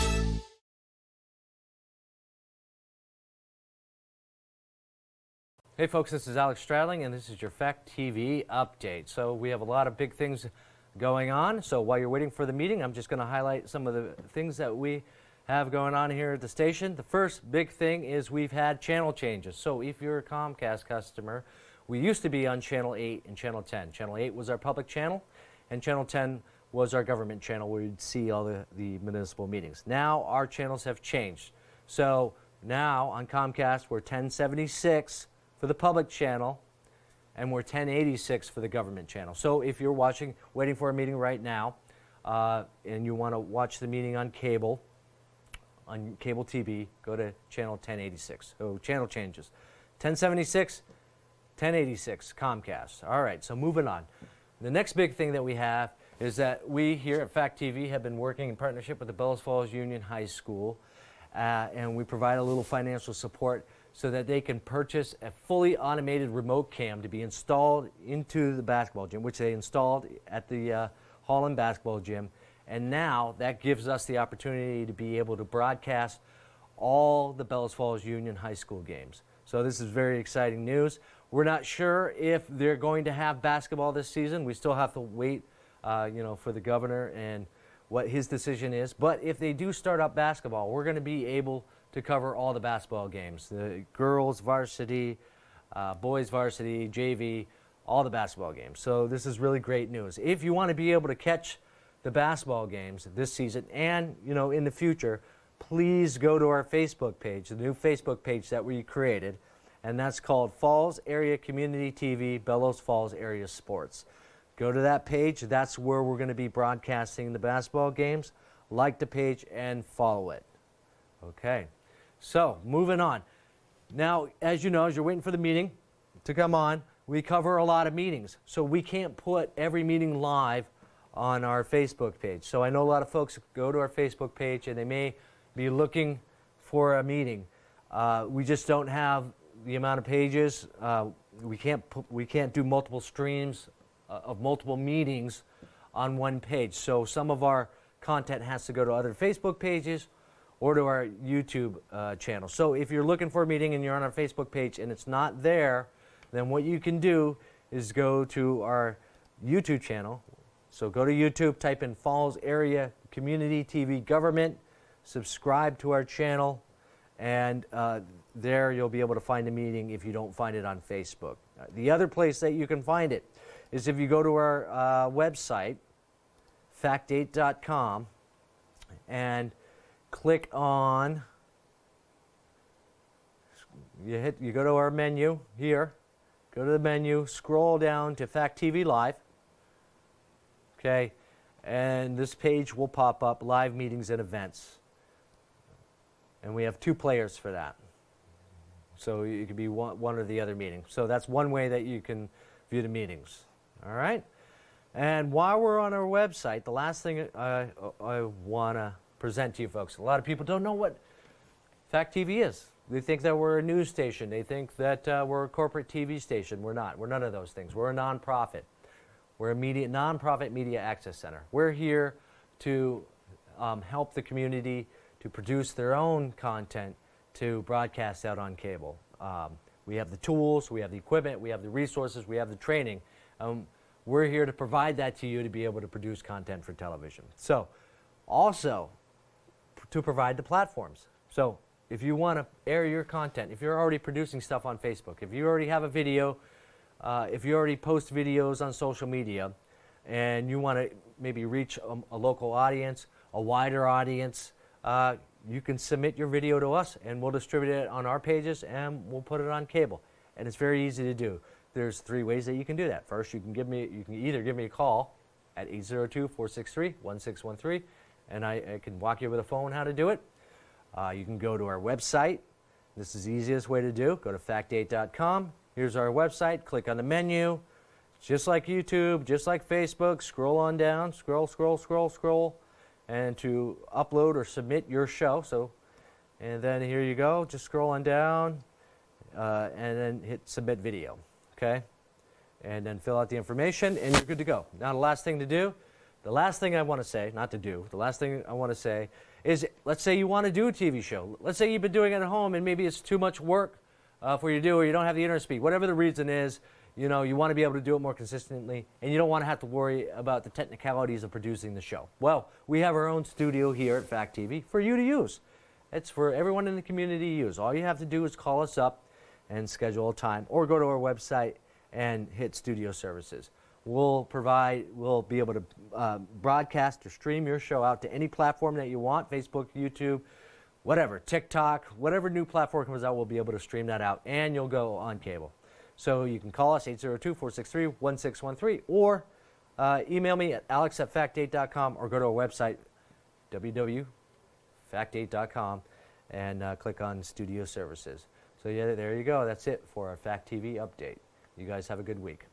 Hey folks, this is Alex Stradling and this is your Fact TV update. So we have a lot of big things going on. So while you're waiting for the meeting, I'm just going to highlight some of the things that we have going on here at the station. The first big thing is we've had channel changes. So if you're a Comcast customer, we used to be on Channel 8 and Channel 10. Channel 8 was our public channel and Channel 10 was our government channel where you'd see all the municipal meetings. Now our channels have changed. So now on Comcast we're 1076 for the public channel, and we're 1086 for the government channel. So if you're waiting for a meeting right now, and you want to watch the meeting on cable TV, go to channel 1086. So channel changes. 1076, 1086, Comcast. All right, so moving on. The next big thing that we have is that we here at Fact TV have been working in partnership with the Bellows Falls Union High School, and we provide a little financial support so that they can purchase a fully automated remote cam to be installed into the basketball gym, which they installed at the Holland basketball gym. And now that gives us the opportunity to be able to broadcast all the Bellows Falls Union High School games. So this is very exciting news. We're not sure if they're going to have basketball this season. We still have to wait for the governor and what his decision is. But if they do start up basketball, we're going to be able to cover all the basketball games, the girls varsity, boys varsity, JV, all the basketball games. So this is really great news. If you want to be able to catch the basketball games this season and in the future, please go to our Facebook page, the new Facebook page that we created, and that's called Falls Area Community TV, Bellows Falls Area Sports. Go to that page. That's where we're going to be broadcasting the basketball games. Like the page and follow it. Okay. So, moving on. Now, as you know, as you're waiting for the meeting to come on, we cover a lot of meetings. So we can't put every meeting live on our Facebook page. So I know a lot of folks go to our Facebook page and they may be looking for a meeting. We just don't have the amount of pages. We can't do multiple streams of multiple meetings on one page. So some of our content has to go to other Facebook pages or to our YouTube channel. So if you're looking for a meeting and you're on our Facebook page and it's not there, then what you can do is go to our YouTube channel. So go to YouTube, type in Falls Area Community TV Government, subscribe to our channel, and there you'll be able to find a meeting if you don't find it on Facebook. The other place that you can find it is if you go to our website, fact8.com, and click on, you go to our menu here, go to the menu, scroll down to Fact TV Live, okay, and this page will pop up, live meetings and events. And we have 2 players for that. So it could be one or the other meeting. So that's one way that you can view the meetings, all right? And while we're on our website, the last thing I want to present to you folks. A lot of people don't know what Fact TV is. They think that we're a news station. They think that we're a corporate TV station. We're not. We're none of those things. We're a nonprofit. We're a nonprofit media access center. We're here to help the community to produce their own content to broadcast out on cable. We have the tools, we have the equipment, we have the resources, we have the training. We're here to provide that to you to be able to produce content for television. So also, to provide the platforms. So if you want to air your content, if you're already producing stuff on Facebook, if you already have a video, if you already post videos on social media, and you want to maybe reach a local audience, a wider audience, you can submit your video to us and we'll distribute it on our pages and we'll put it on cable. And it's very easy to do. There's 3 ways that you can do that. First, you can either give me a call at 802-463-1613, and I can walk you over the phone how to do it. You can go to our website. This is the easiest way to do. Go to fact8.com. Here's our website. Click on the menu. Just like YouTube, just like Facebook, scroll on down, scroll, and to upload or submit your show. And then here you go. Just scroll on down. and then hit submit video, okay? And then fill out the information and you're good to go. Now the last thing to do, the last thing I want to say, not to do, the last thing I want to say is, let's say you want to do a TV show. Let's say you've been doing it at home and maybe it's too much work for you to do, or you don't have the internet speed. Whatever the reason is, you know, you want to be able to do it more consistently and you don't want to have to worry about the technicalities of producing the show. Well, we have our own studio here at Fact TV for you to use. It's for everyone in the community to use. All you have to do is call us up and schedule a time, or go to our website and hit studio services. We'll be able to broadcast or stream your show out to any platform that you want, Facebook, YouTube, whatever, TikTok, whatever new platform comes out, we'll be able to stream that out, and you'll go on cable. So you can call us, 802-463-1613, or email me at alex@fact8.com, or go to our website, www.fact8.com, and click on Studio Services. So yeah, there you go. That's it for our Fact TV update. You guys have a good week.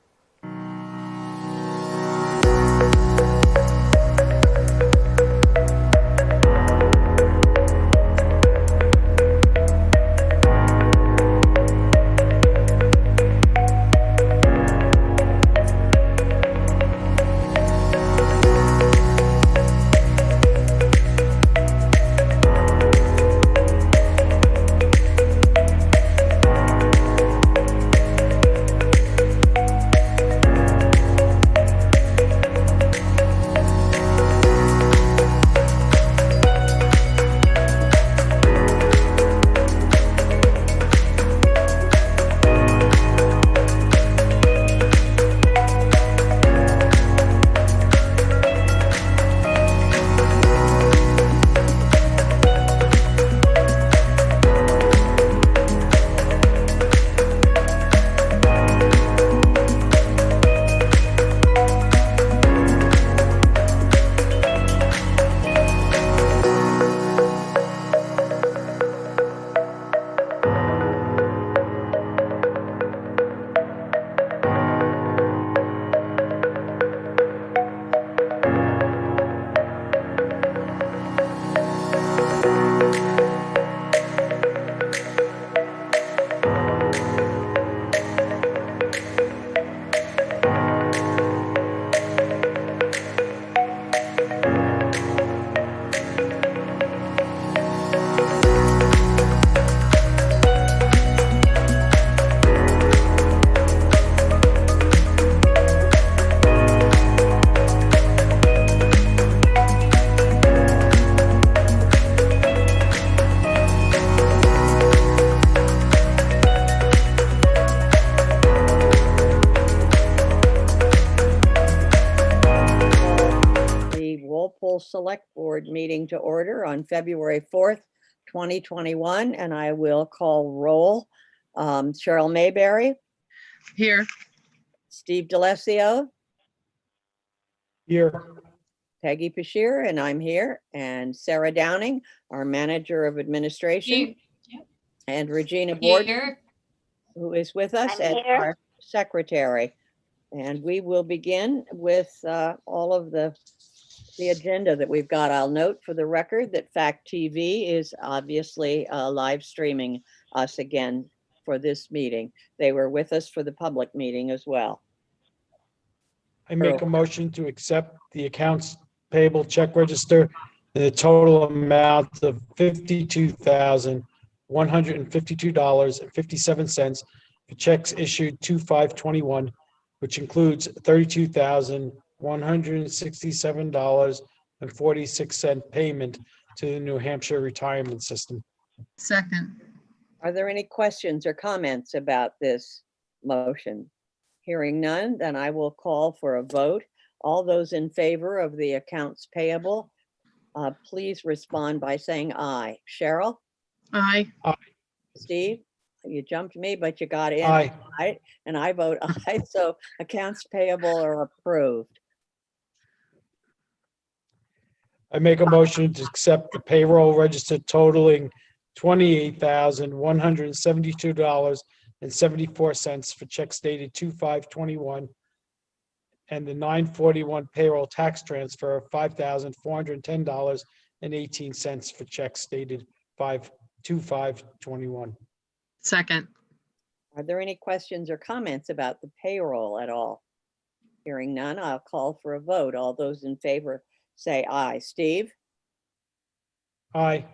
Walpole Select Board meeting to order on February 4th, 2021, and I will call roll. Cheryl Mayberry, Here. Steve DeLessio, Here. Peggy Bashir, and I'm here, and Sarah Downing, our Manager of Administration, and Regina Board, Here. who is with us I'm as here. our Secretary. And we will begin with all of the agenda that we've got. I'll note for the record that Fact TV is obviously live streaming us again for this meeting. They were with us for the public meeting as well. I make a motion to accept the accounts payable check register in the total amount of $52,152.57 for checks issued 2/5/21, which includes $32,167.46 payment to the New Hampshire retirement system. Second. Are there any questions or comments about this motion? Hearing none, then I will call for a vote. All those in favor of the accounts payable, please respond by saying aye. Cheryl? Aye. Steve? You jumped me, but you got in. Aye. Aye, and I vote aye, so accounts payable are approved. I make a motion to accept the payroll register totaling $28,172.74 for checks dated 2/5/21, and the 9/41 payroll tax transfer of $5,410.18 for checks dated 2/5/21. Second. Are there any questions or comments about the payroll at all? Hearing none, I'll call for a vote. All those in favor say aye. Steve? Aye.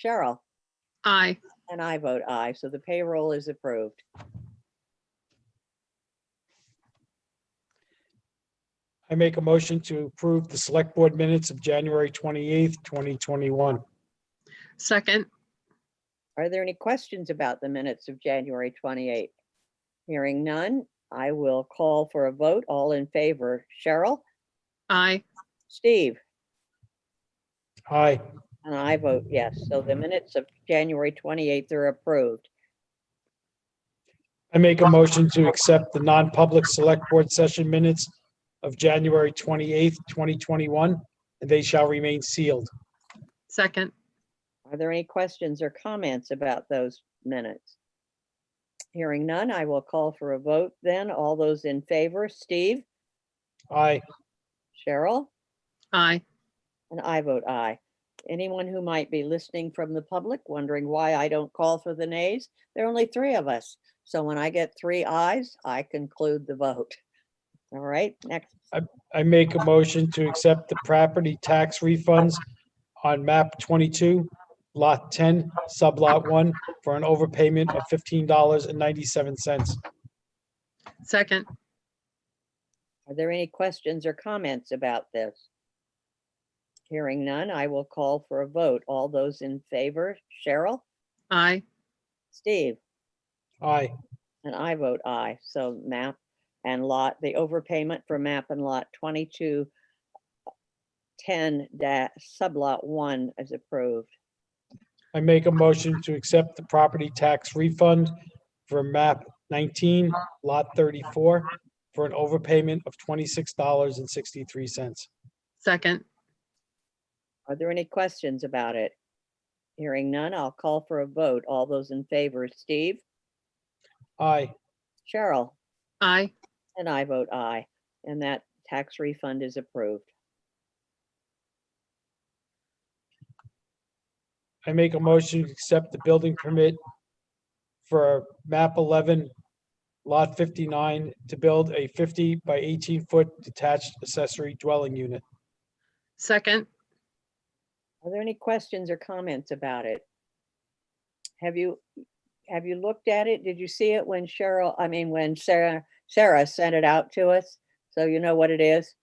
Cheryl? Aye. And I vote aye, so the payroll is approved. I make a motion to approve the select board minutes of January 28th, 2021. Second. Are there any questions about the minutes of January 28th? Hearing none, I will call for a vote. All in favor, Cheryl? Aye. Steve? Aye. And I vote yes. So the minutes of January 28th are approved. I make a motion to accept the non-public select board session minutes of January 28th, 2021, and they shall remain sealed. Second. Are there any questions or comments about those minutes? Hearing none, I will call for a vote then. All those in favor, Steve? Aye. Cheryl? Aye. And I vote aye. Anyone who might be listening from the public wondering why I don't call for the nays, there are only 3 of us. So when I get 3 ayes, I conclude the vote. All right, next. I make a motion to accept the property tax refunds on map 22, lot 10, sublot 1, for an overpayment of $15.97. Second. Are there any questions or comments about this? Hearing none, I will call for a vote. All those in favor, Cheryl? Aye. Steve? Aye. And I vote aye. So map and lot, the overpayment for map and lot 2210 sublot 1 is approved. I make a motion to accept the property tax refund for map 19, lot 34, for an overpayment of $26.63. Second. Are there any questions about it? Hearing none, I'll call for a vote. All those in favor, Steve? Aye. Cheryl? Aye. And I vote aye. And that tax refund is approved. I make a motion to accept the building permit for map 11, lot 59, to build a 50 by 18-foot detached accessory dwelling unit. Second. Are there any questions or comments about it? Have you looked at it? Did you see it when when Sarah sent it out to us? So you know what it is?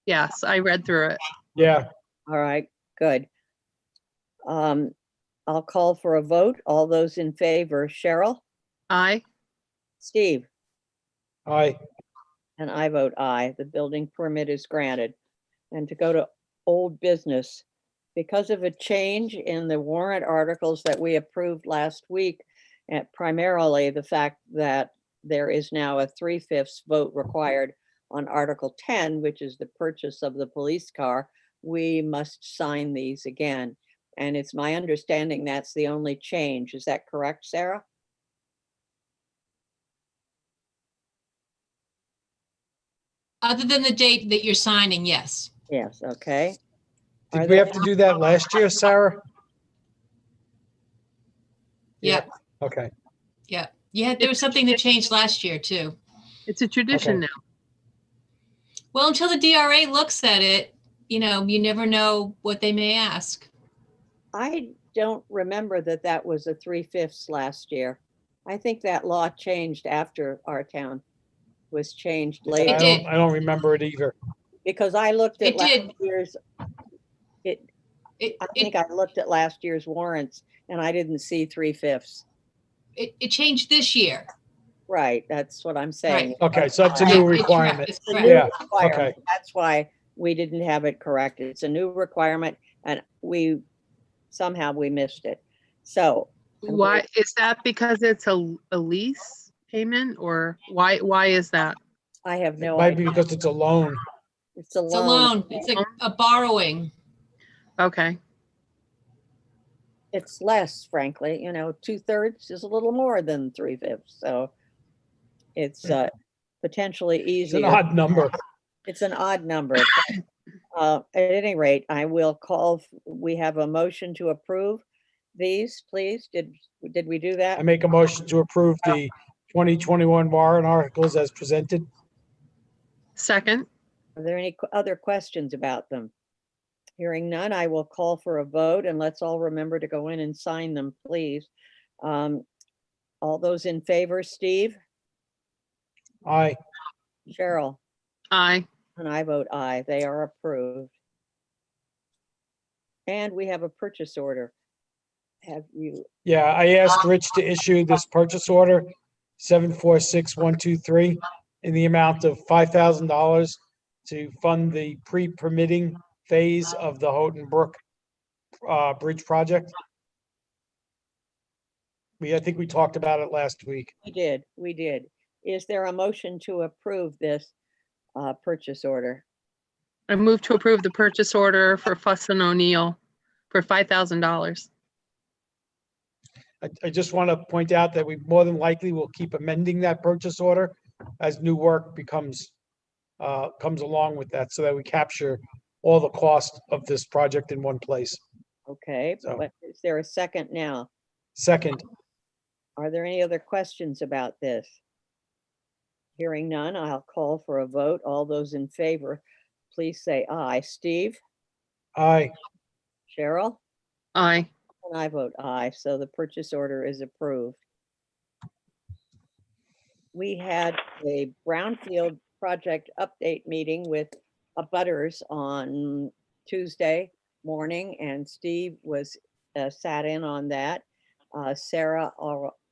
Yes, I read through it. Yeah. All right, good. I'll call for a vote. All those in favor, Cheryl? Aye. Steve? Aye. And I vote aye. The building permit is granted. And to go to old business, because of a change in the warrant articles that we approved last week, and primarily the fact that there is now a 3/5 vote required on Article 10, which is the purchase of the police car, we must sign these again. And it's my understanding that's the only change. Is that correct, Sarah? Other than the date that you're signing, yes. Yes, okay. Did we have to do that last year, Sarah? Yep. Okay. Yeah. Yeah, there was something that changed last year too. It's a tradition Okay. now. Well, until the DRA looks at it, you never know what they may ask. I don't remember that was a 3/5 last year. I think that law changed after our town was changed I later. don't, I don't remember it either. Because I looked at It did. last year's, I It, think I looked at last year's warrants and I didn't see 3/5. it changed this year. Right, that's what I'm saying. Okay, so that's a Yeah, new it's requirement. it's It's a correct. new Yeah, requirement. okay. That's why we didn't have it corrected. It's a new requirement and somehow we missed it. So. I'm Why going- is that? Because it's a lease payment, or why is that? I have no Might be idea. because it's a loan. It's a It's a loan. loan. It's a borrowing. Okay. It's less, frankly, 2/3 is a little more than 3/5. So it's potentially It's an easier. odd number. It's an odd number. At any rate, I will call, we have a motion to approve these, please. Did we do I that? make a motion to approve the 2021 warrant articles as presented. Second. Are there any other questions about them? Hearing none, I will call for a vote, and let's all remember to go in and sign them, please. All those in favor, Steve, Aye. Cheryl, Aye. and I vote aye. They are approved. And we have a purchase order. Have you, Yeah, I asked Rich to issue this purchase order, 746123, in the amount of $5,000 to fund the pre-permitting phase of the Houghton Brook Bridge project. I think we talked about it last week. we did. Is there a motion to approve this purchase order? I move to approve the purchase order for Fuss and O'Neill for $5,000. I just want to point out that we more than likely will keep amending that purchase order as new work comes along with that, so that we capture all the cost of this project in one place. Okay, So- but is there a second now? Second. Are there any other questions about this? Hearing none, I'll call for a vote. All those in favor, please say aye. Steve, Aye. Cheryl, Aye. and I vote aye, so the purchase order is approved. We had a brownfield project update meeting with abutters on Tuesday morning, and Steve was sat in on that. Sarah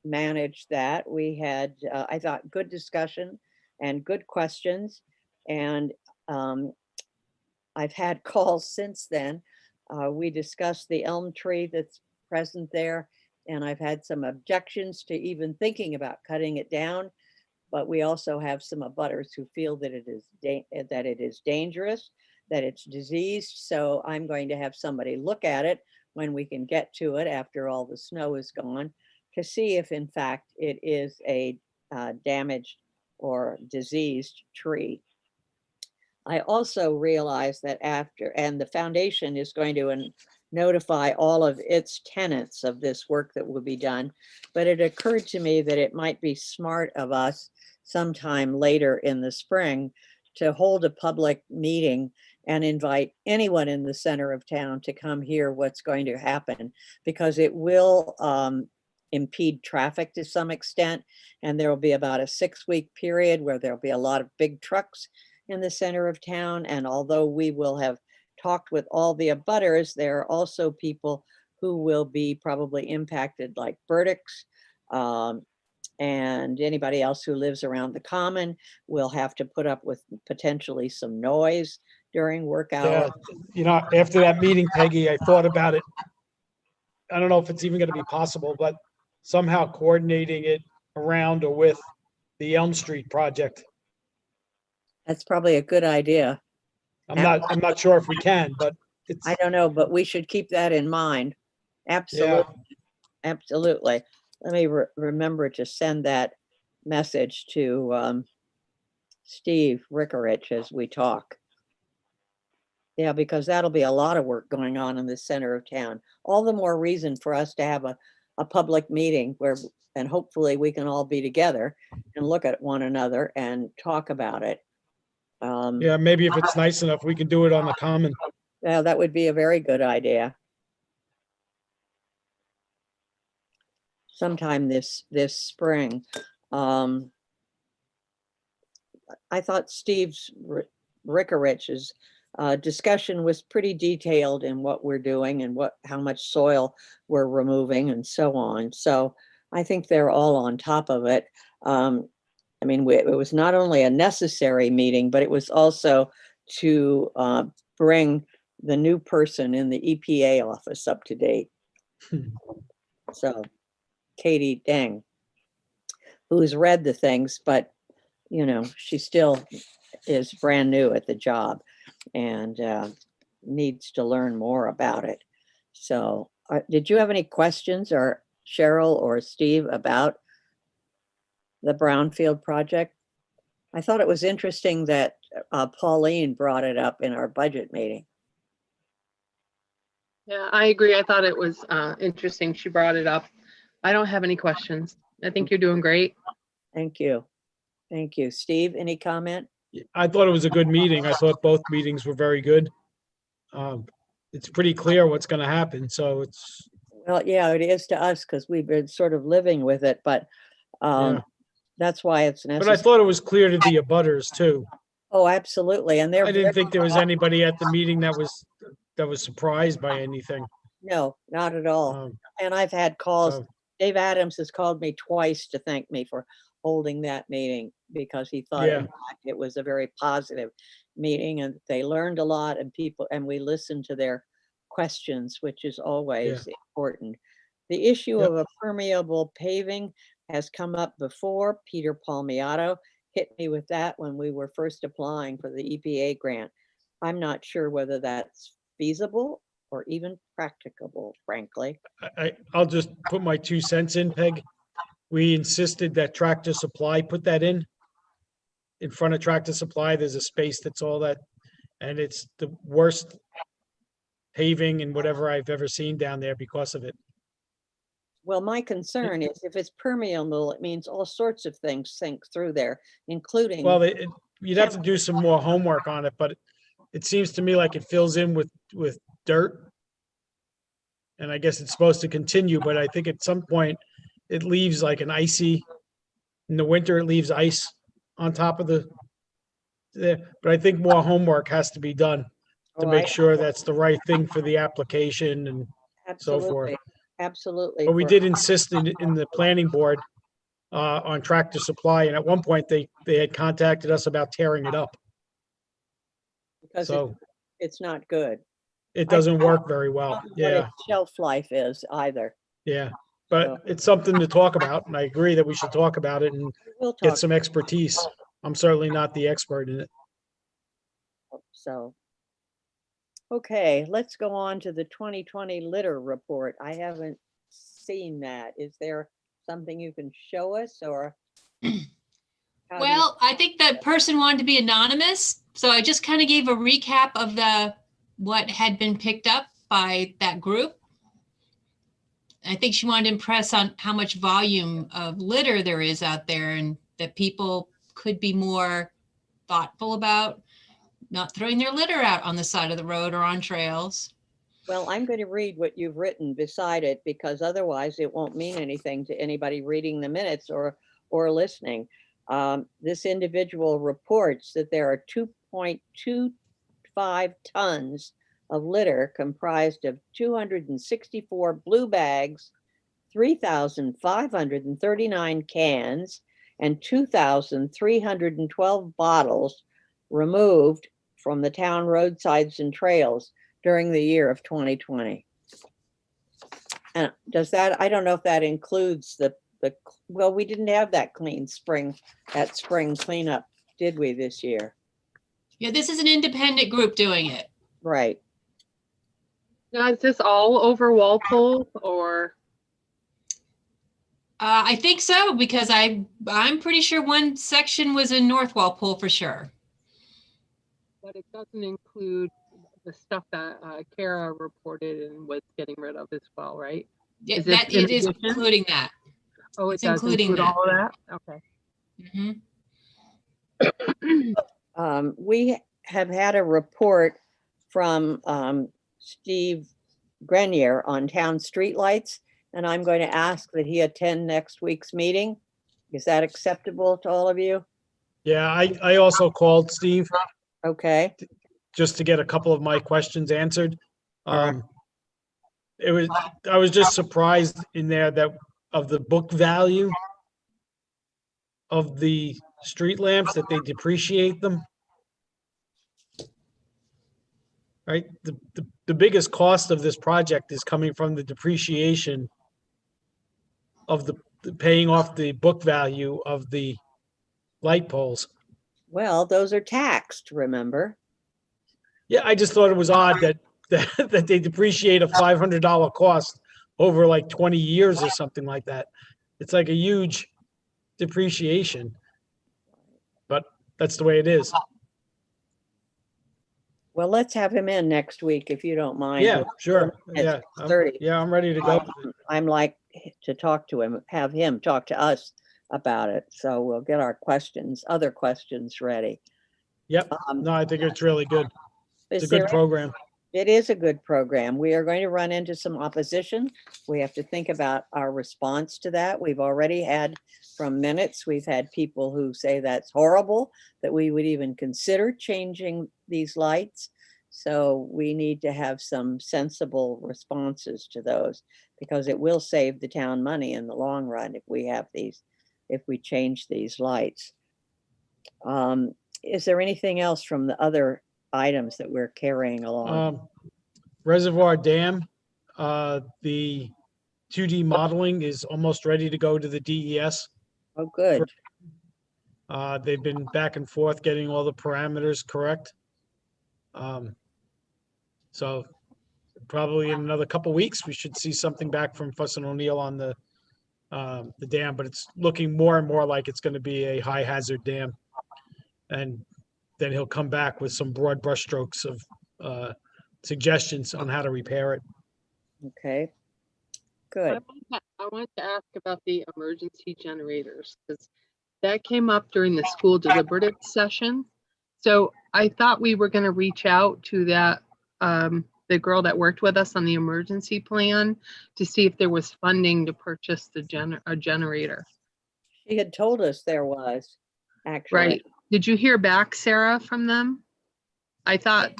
managed that. We had, I thought, good discussion and good questions. And I've had calls since then. We discussed the elm tree that's present there, and I've had some objections to even thinking about cutting it down. But we also have some abutters who feel that it is dangerous, that it's diseased. So I'm going to have somebody look at it when we can get to it after all the snow is gone, to see if in fact it is a damaged or diseased tree. I also realized that and the foundation is going to notify all of its tenants of this work that will be done, but it occurred to me that it might be smart of us sometime later in the spring to hold a public meeting and invite anyone in the center of town to come hear what's going to happen, because it will impede traffic to some extent. And there will be about a 6-week period where there'll be a lot of big trucks in the center of town. And although we will have talked with all the abutters, there are also people who will be probably impacted, like Burdicks, and anybody else who lives around the common will have to put up with potentially some noise during work hours. Yeah, after that meeting, Peggy, I thought about it. I don't know if it's even going to be possible, but somehow coordinating it around or with the Elm Street project. That's probably a good idea. I'm not sure if we can, but it's. I don't know, but we should keep that in mind. Absolutely. Yeah. Absolutely. Let me remember to send that message to Steve Rickarich as we talk. Yeah, because that'll be a lot of work going on in the center of town. All the more reason for us to have a public meeting and hopefully we can all be together and look at one another and talk about it. Yeah, maybe if it's nice enough, we can do it on the common. Yeah, that would be a very good idea. Sometime this spring. I thought Steve's Rickerich's discussion was pretty detailed in what we're doing and how much soil we're removing and so on. So I think they're all on top of it. I mean, it was not only a necessary meeting, but it was also to bring the new person in the EPA office up to date. So Katie Deng, who's read the things, but she still is brand new at the job and needs to learn more about it. So did you have any questions, or Cheryl or Steve, about the brownfield project? I thought it was interesting that Pauline brought it up in our budget meeting. Yeah, I agree. I thought it was interesting. She brought it up. I don't have any questions. I think you're doing great. Thank you. Thank you. Steve, any comment? I thought it was a good meeting. I thought both meetings were very good. It's pretty clear what's going to happen, so it's, Well, yeah, it is to us because we've been sort of living with it, but yeah. that's why it's But I necessary. thought it was clear to the abutters too. Oh, absolutely. And they're I didn't think there was very- anybody at the meeting that was surprised by anything. No, not at all. Um, And I've had calls. so, Dave Adams has called me twice to thank me for holding that meeting because he thought Yeah. in fact it was a very positive meeting and they learned a lot and we listened to their questions, which is always important. The issue Yep. of a permeable paving has come up before. Peter Palmiato hit me with that when we were first applying for the EPA grant. I'm not sure whether that's feasible or even practicable, frankly. I'll just put my 2 cents in, Peg. We insisted that Tractor Supply put that in. In front of Tractor Supply, there's a space that's all that, and it's the worst paving and whatever I've ever seen down there because of it. Well, my concern is if it's permeable, it means all sorts of things sink through there, including. Well, you'd have to do some more homework on it, but it seems to me like it fills in with dirt. And I guess it's supposed to continue, but I think at some point it leaves like an icy, in the winter, it leaves ice on top of but I think more homework has to be done to Oh, make sure that's the right thing for the application and so forth. Absolutely, absolutely. But we for- did insist in the planning board on Tractor Supply, and at one point they had contacted us about tearing it up. Because So it's not good. it doesn't work very I well. don't know what Yeah, its shelf life is either. yeah. So- But it's something to talk about, and I agree that we should talk about it and We'll get talk, some expertise. I'm certainly not the expert in it. so. Okay, let's go on to the 2020 litter report. I haven't seen that. Is there something you can show us or? how do you- Well, I think that person wanted to be anonymous, so I just kind of gave a recap of what had been picked up by that group. I think she wanted to impress on how much volume of litter there is out there and that people could be more thoughtful about not throwing their litter out on the side of the road or on trails. Well, I'm going to read what you've written beside it because otherwise it won't mean anything to anybody reading the minutes or listening. This individual reports that there are 2.25 tons of litter comprised of 264 blue bags, 3,539 cans, and 2,312 bottles removed from the town roadsides and trails during the year of 2020. And does that, I don't know if that includes well, we didn't have that spring cleanup, did we, this year? Yeah, this is an independent group doing it. Right. Now, is this all over Walpole or? I think so, because I'm pretty sure one section was in North Walpole for sure. But it doesn't include the stuff that Kara reported and was getting rid of as well, right? Yeah, Is this that in it is addition? including that. Oh, it It's does including include that. all of that? Okay. Mhm. We have had a report from Steve Grenier on town streetlights, and I'm going to ask that he attend next week's meeting. Is that acceptable to all of you? Yeah, I also called Steve Okay, just to get a couple of my questions answered. All right. I was just surprised in there that of the book value of the street lamps, that they depreciate them. Right? The biggest cost of this project is coming from the depreciation of the paying off the book value of the light poles. well, those are taxed, remember? Yeah, I just thought it was odd that they depreciate a $500 cost over like 20 years or something like that. It's like a huge depreciation, but that's the way it is. Well, let's have him in next week if you don't mind. Yeah, sure. At Yeah, 6:30. I'm ready to go. I'm like to talk to him, have him talk to us about it. So we'll get our other questions ready. Yep. No, I think it's really good. It's a Is good there program. It is a good program. We are going to run into some opposition. We have to think about our response to that. We've already had from minutes, we've had people who say that's horrible, that we would even consider changing these lights. So we need to have some sensible responses to those because it will save the town money in the long run if we have if we change these lights. Is there anything else from the other items that we're carrying along? Reservoir Dam, the 2D modeling is almost ready to go to the DES. Oh, good. They've been back and forth getting all the parameters correct. So probably in another couple weeks, we should see something back from Fuss and O'Neill on the dam, but it's looking more and more like it's going to be a high hazard dam. And then he'll come back with some broad brushstrokes of suggestions on how to repair it. Okay, good. I wanted to ask about the emergency generators because that came up during the school deliberative session. So I thought we were going to reach out to that the girl that worked with us on the emergency plan to see if there was funding to purchase a generator. She had told us there was, actually. Right. Did you hear back, Sarah, from them? I think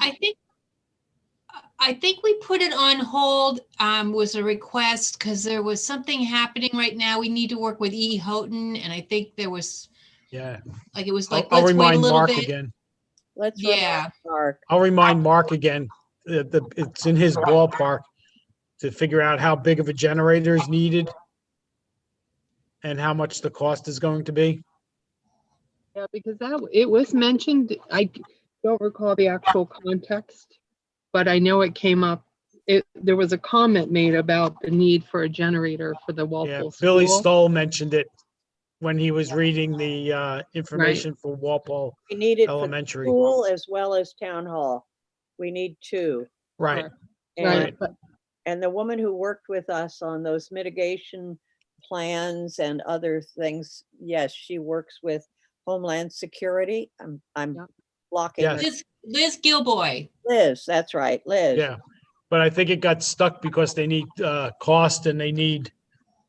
we put it on hold, was a request because there was something happening right now. We need to work with E. Houghton, and I think there was, Yeah. like, it was like, I'll let's wait a remind little Mark bit. again. Let's Yeah. remind Mark. I'll remind Mark again that it's in his ballpark to figure out how big of a generator is needed and how much the cost is going to be. Yeah, because it was mentioned. I don't recall the actual context, but I know it came up. There was a comment made about the need for a generator for the Walpole Billy school. Stoll mentioned it when he was reading the information for Walpole We need it for the Elementary. school as well as town hall. We need two. Right. And, and the woman who worked with us on those mitigation plans and other things, yes, she works with Homeland Security. I'm blocking her. Liz Gilboy. Liz, that's right, Liz. Yeah, but I think it got stuck because they need cost and they need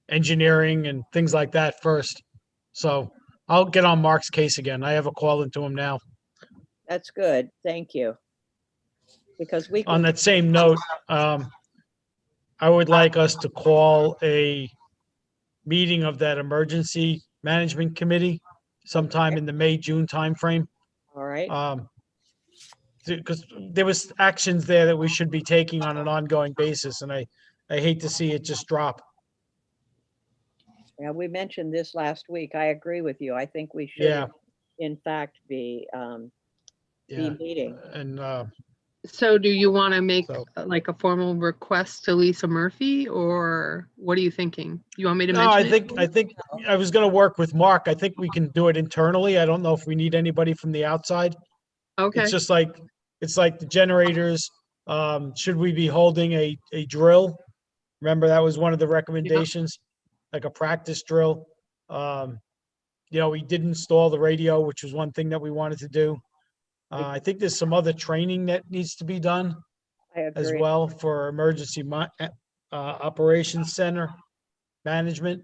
engineering and things like that first. So I'll get on Mark's case again. I have a call into him now. That's good. Thank you. Because we On can, that same note, I would like us to call a meeting of that emergency management committee sometime in the May, June timeframe. all right. Because there was actions there that we should be taking on an ongoing basis, and I hate to see it just drop. Yeah, we mentioned this last week. I agree with you. I think we should, Yeah. in fact, be meeting. And So do you want to make like a formal request to Lisa Murphy, or what are you thinking? You want me to no, mention I think I was going to work with Mark. I think we can do it internally. I don't know if we need anybody from the outside. Okay. It's just like, it's like the generators. Should we be holding a drill? Remember, that was one of the recommendations, like a practice drill. We did install the radio, which was one thing that we wanted to do. I think there's some other training that needs to be done as well for emergency operations center management.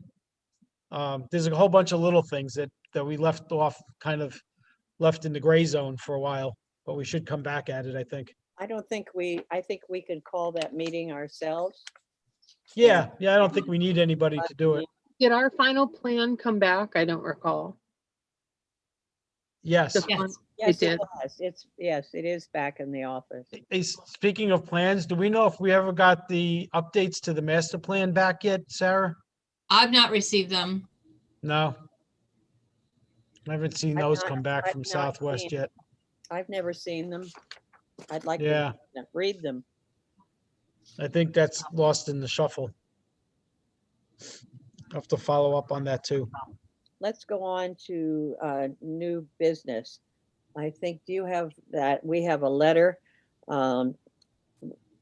There's a whole bunch of little things that we left off, kind of left in the gray zone for a while, but we should come back at it, I think. I think we could call that meeting ourselves. Yeah, I don't think we need anybody to do it. Did our final plan come back? I don't recall. Yes. Yes, did. it was. It is back in the office. Hey, speaking of plans, do we know if we ever got the updates to the master plan back yet, Sarah? I've not received them. No. I haven't seen those come back from Southwest yet. I've never seen them. I'd like Yeah. to read them. I think that's lost in the shuffle. I have to follow up on that too. Let's go on to new business. I think, do you have that? We have a letter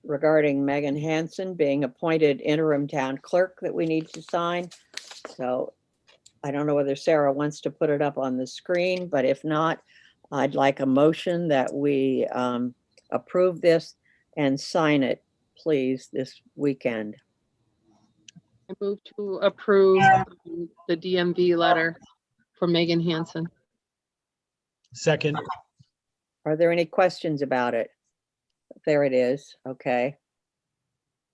regarding Megan Hansen being appointed interim town clerk that we need to sign. So I don't know whether Sarah wants to put it up on the screen, but if not, I'd like a motion that we approve this and sign it, please, this weekend. I move to approve the DMV letter for Megan Hansen. Second. Are there any questions about it? There it is. Okay.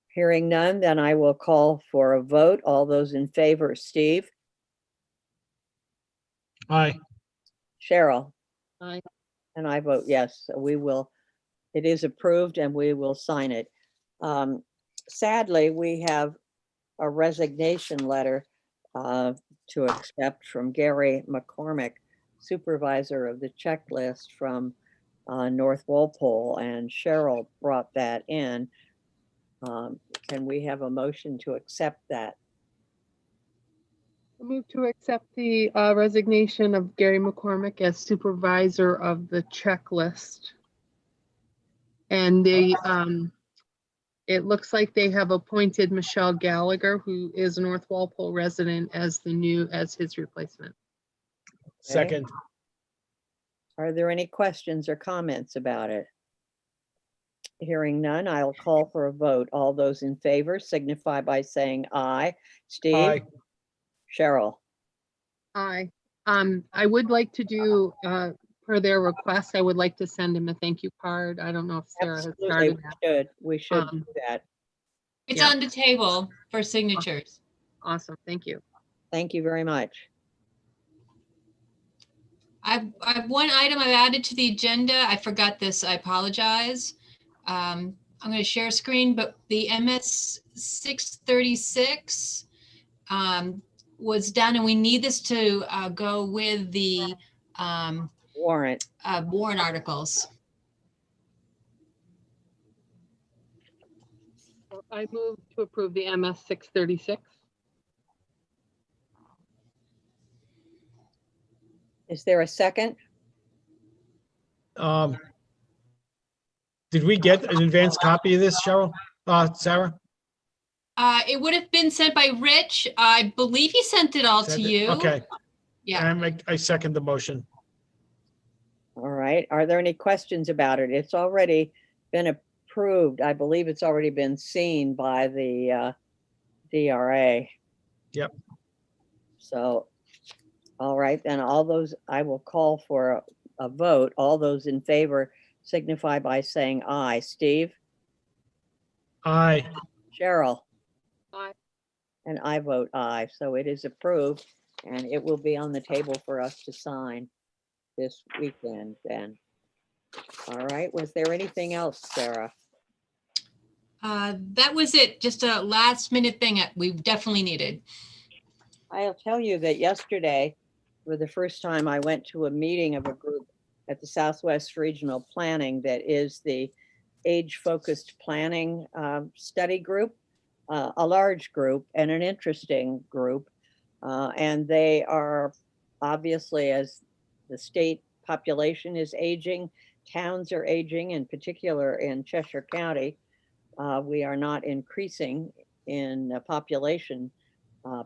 Hearing none, then I will call for a vote. All those in favor, Steve, Aye. Cheryl, Aye. and I vote yes. So we will, it is approved and we will sign it. Sadly, we have a resignation letter to accept from Gary McCormick, supervisor of the checklist from North Walpole, and Cheryl brought that in. Can we have a motion to accept that? I move to accept the resignation of Gary McCormick as supervisor of the checklist. And they, it looks like they have appointed Michelle Gallagher, who is a North Walpole resident, as his replacement. Second. Are there any questions or comments about it? Hearing none, I'll call for a vote. All those in favor signify by saying aye. Steve? Aye. Cheryl? Aye. I would like to do, per their request, I would like to send him a thank you card. I don't know if Sarah has Absolutely, started that. we should do that. It's Yeah. on the table for signatures. Awesome, thank you. Thank you very much. I've one item I've added to the agenda. I forgot this. I apologize. I'm going to share screen, but the MS 636 was done, and we need this to go with the warrant articles. I move to approve the MS 636. Is there a second? Did we get an advanced copy of this, Cheryl? Sarah? It would have been sent by Rich. I believe he sent it all to you. Okay. Yeah. I second the motion. All right. Are there any questions about it? It's already been approved. I believe it's already been seen by the DRA. Yep. So, all right, then all those, I will call for a vote. All those in favor signify by saying aye. Steve? Aye. Cheryl? Aye. And I vote aye. So it is approved and it will be on the table for us to sign this weekend then. All right, was there anything else, Sarah? That was it. Just a last minute thing we definitely needed. I'll tell you that yesterday, for the first time, I went to a meeting of a group at the Southwest Regional Planning that is the age-focused planning study group, a large group and an interesting group. And they are obviously, as the state population is aging, towns are aging, in particular in Cheshire County. We are not increasing in population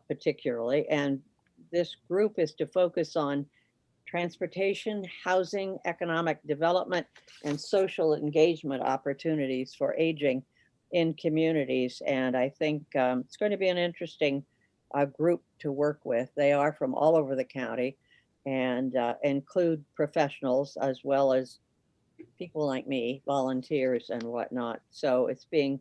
particularly. And this group is to focus on transportation, housing, economic development, and social engagement opportunities for aging in communities. And I think it's going to be an interesting group to work with. They are from all over the county and include professionals as well as people like me, volunteers and whatnot. So it's being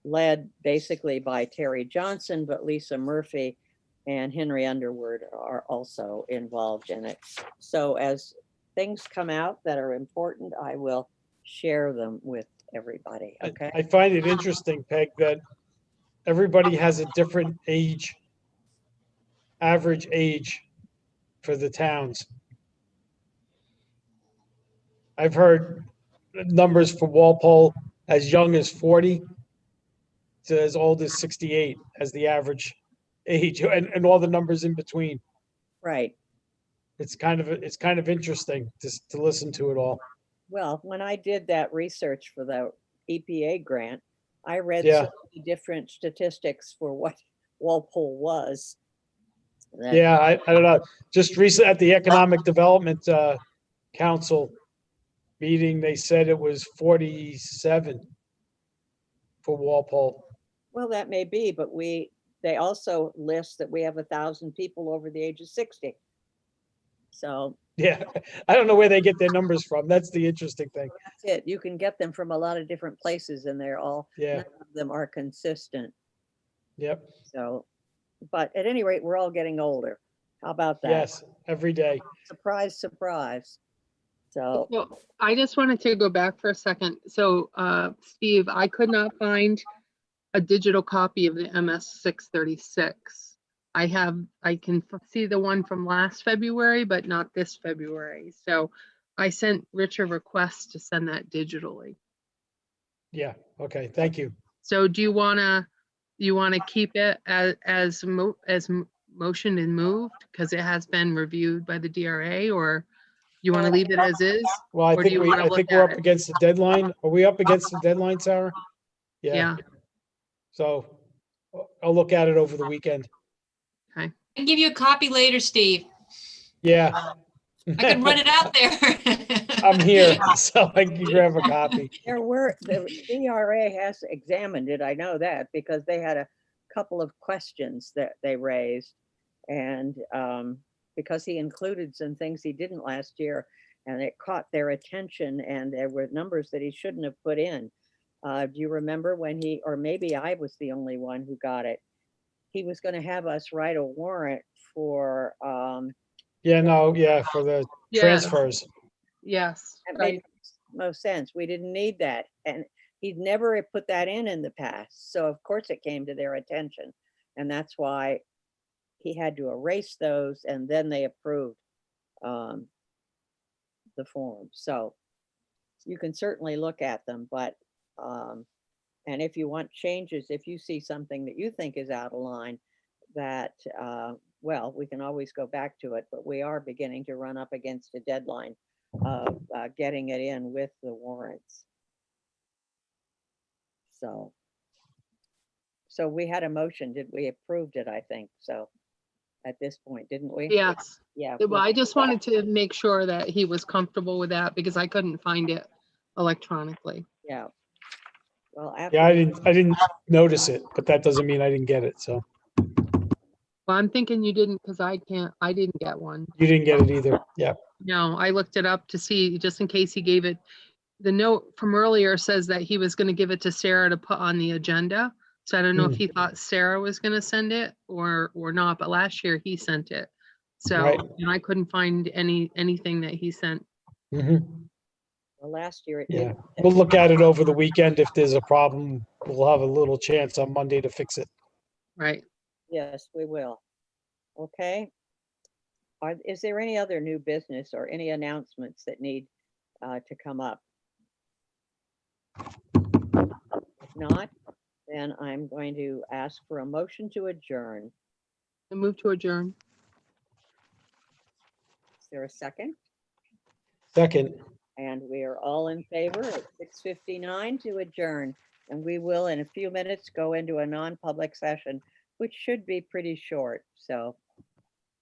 led basically by Terry Johnson, but Lisa Murphy and Henry Underwood are also involved in it. So as things come out that are important, I will share them with everybody, okay? I find it interesting, Peg, that everybody has a different age, average age for the towns. I've heard numbers for Walpole as young as 40 to as old as 68 as the average age, and all the numbers in between. Right. It's kind of interesting to listen to it all. Well, when I did that research for the EPA grant, I read Yeah. so many different statistics for what Walpole was. That- Yeah, I don't know. Just recent at the Economic Development Council meeting, they said it was 47 for Walpole. Well, that may be, but they also list that we have 1,000 people over the age of 60. So Yeah, I don't know where they get their numbers from. That's the interesting thing. that's it. You can get them from a lot of different places and they're all, Yeah, none of them are consistent. yep, So, but at any rate, we're all getting older. How about that? yes, every day. Surprise, surprise. So, Well, I just wanted to go back for a second. So, Steve, I could not find a digital copy of the MS 636. I can see the one from last February, but not this February. So I sent Rich a request to send that digitally. Yeah, okay, thank you. So do you wanna keep it as motioned and moved? Because it has been reviewed by the DRA, or you want to leave it as is? Well, I Or do think you wanna look we're at up it? against the deadline. Are we up against the deadline, Sarah? Yeah, So I'll look at it over the weekend. okay. I can give you a copy later, Steve. Yeah. I can run it out there. I'm here, so I can grab a copy. the DRA has examined it. I know that because they had a couple of questions that they raised. And because he included some things he didn't last year and it caught their attention and there were numbers that he shouldn't have put in. Do you remember when or maybe I was the only one who got it. He was going to have us write a warrant for, Yeah, no, yeah, for the Yes. transfers. Yes, that right. made no sense. We didn't need that. And he'd never have put that in the past. So of course it came to their attention. And that's why he had to erase those and then they approved the form. So you can certainly look at them, but and if you want changes, if you see something that you think is out of line, that well, we can always go back to it, but we are beginning to run up against a deadline of getting it in with the warrants. So we had a motion, we approved it, I think, so at this point, didn't we? Yes. Yeah. Well, I just wanted to make sure that he was comfortable with that because I couldn't find it electronically. Yeah. Well, Yeah, I didn't notice it, but that doesn't mean I didn't get it, so. Well, I'm thinking you didn't because I didn't get one. You didn't get it either, yeah. No, I looked it up to see, just in case he gave it. The note from earlier says that he was going to give it to Sarah to put on the agenda. So I don't know if he thought Sarah was going to send it or not, but last year he sent it. So, Right. and I couldn't find anything that he sent. Mhm. Well, last year it Yeah, did. we'll look at it over the weekend. If there's a problem, we'll have a little chance on Monday to fix it. Right. Yes, we will. Okay. Is there any other new business or any announcements that need to come up? If not, then I'm going to ask for a motion to adjourn. I move to adjourn. Is there a second? Second, And we are all in favor at 6:59 to adjourn. And we will, in a few minutes, go into a non-public session, which should be pretty short. So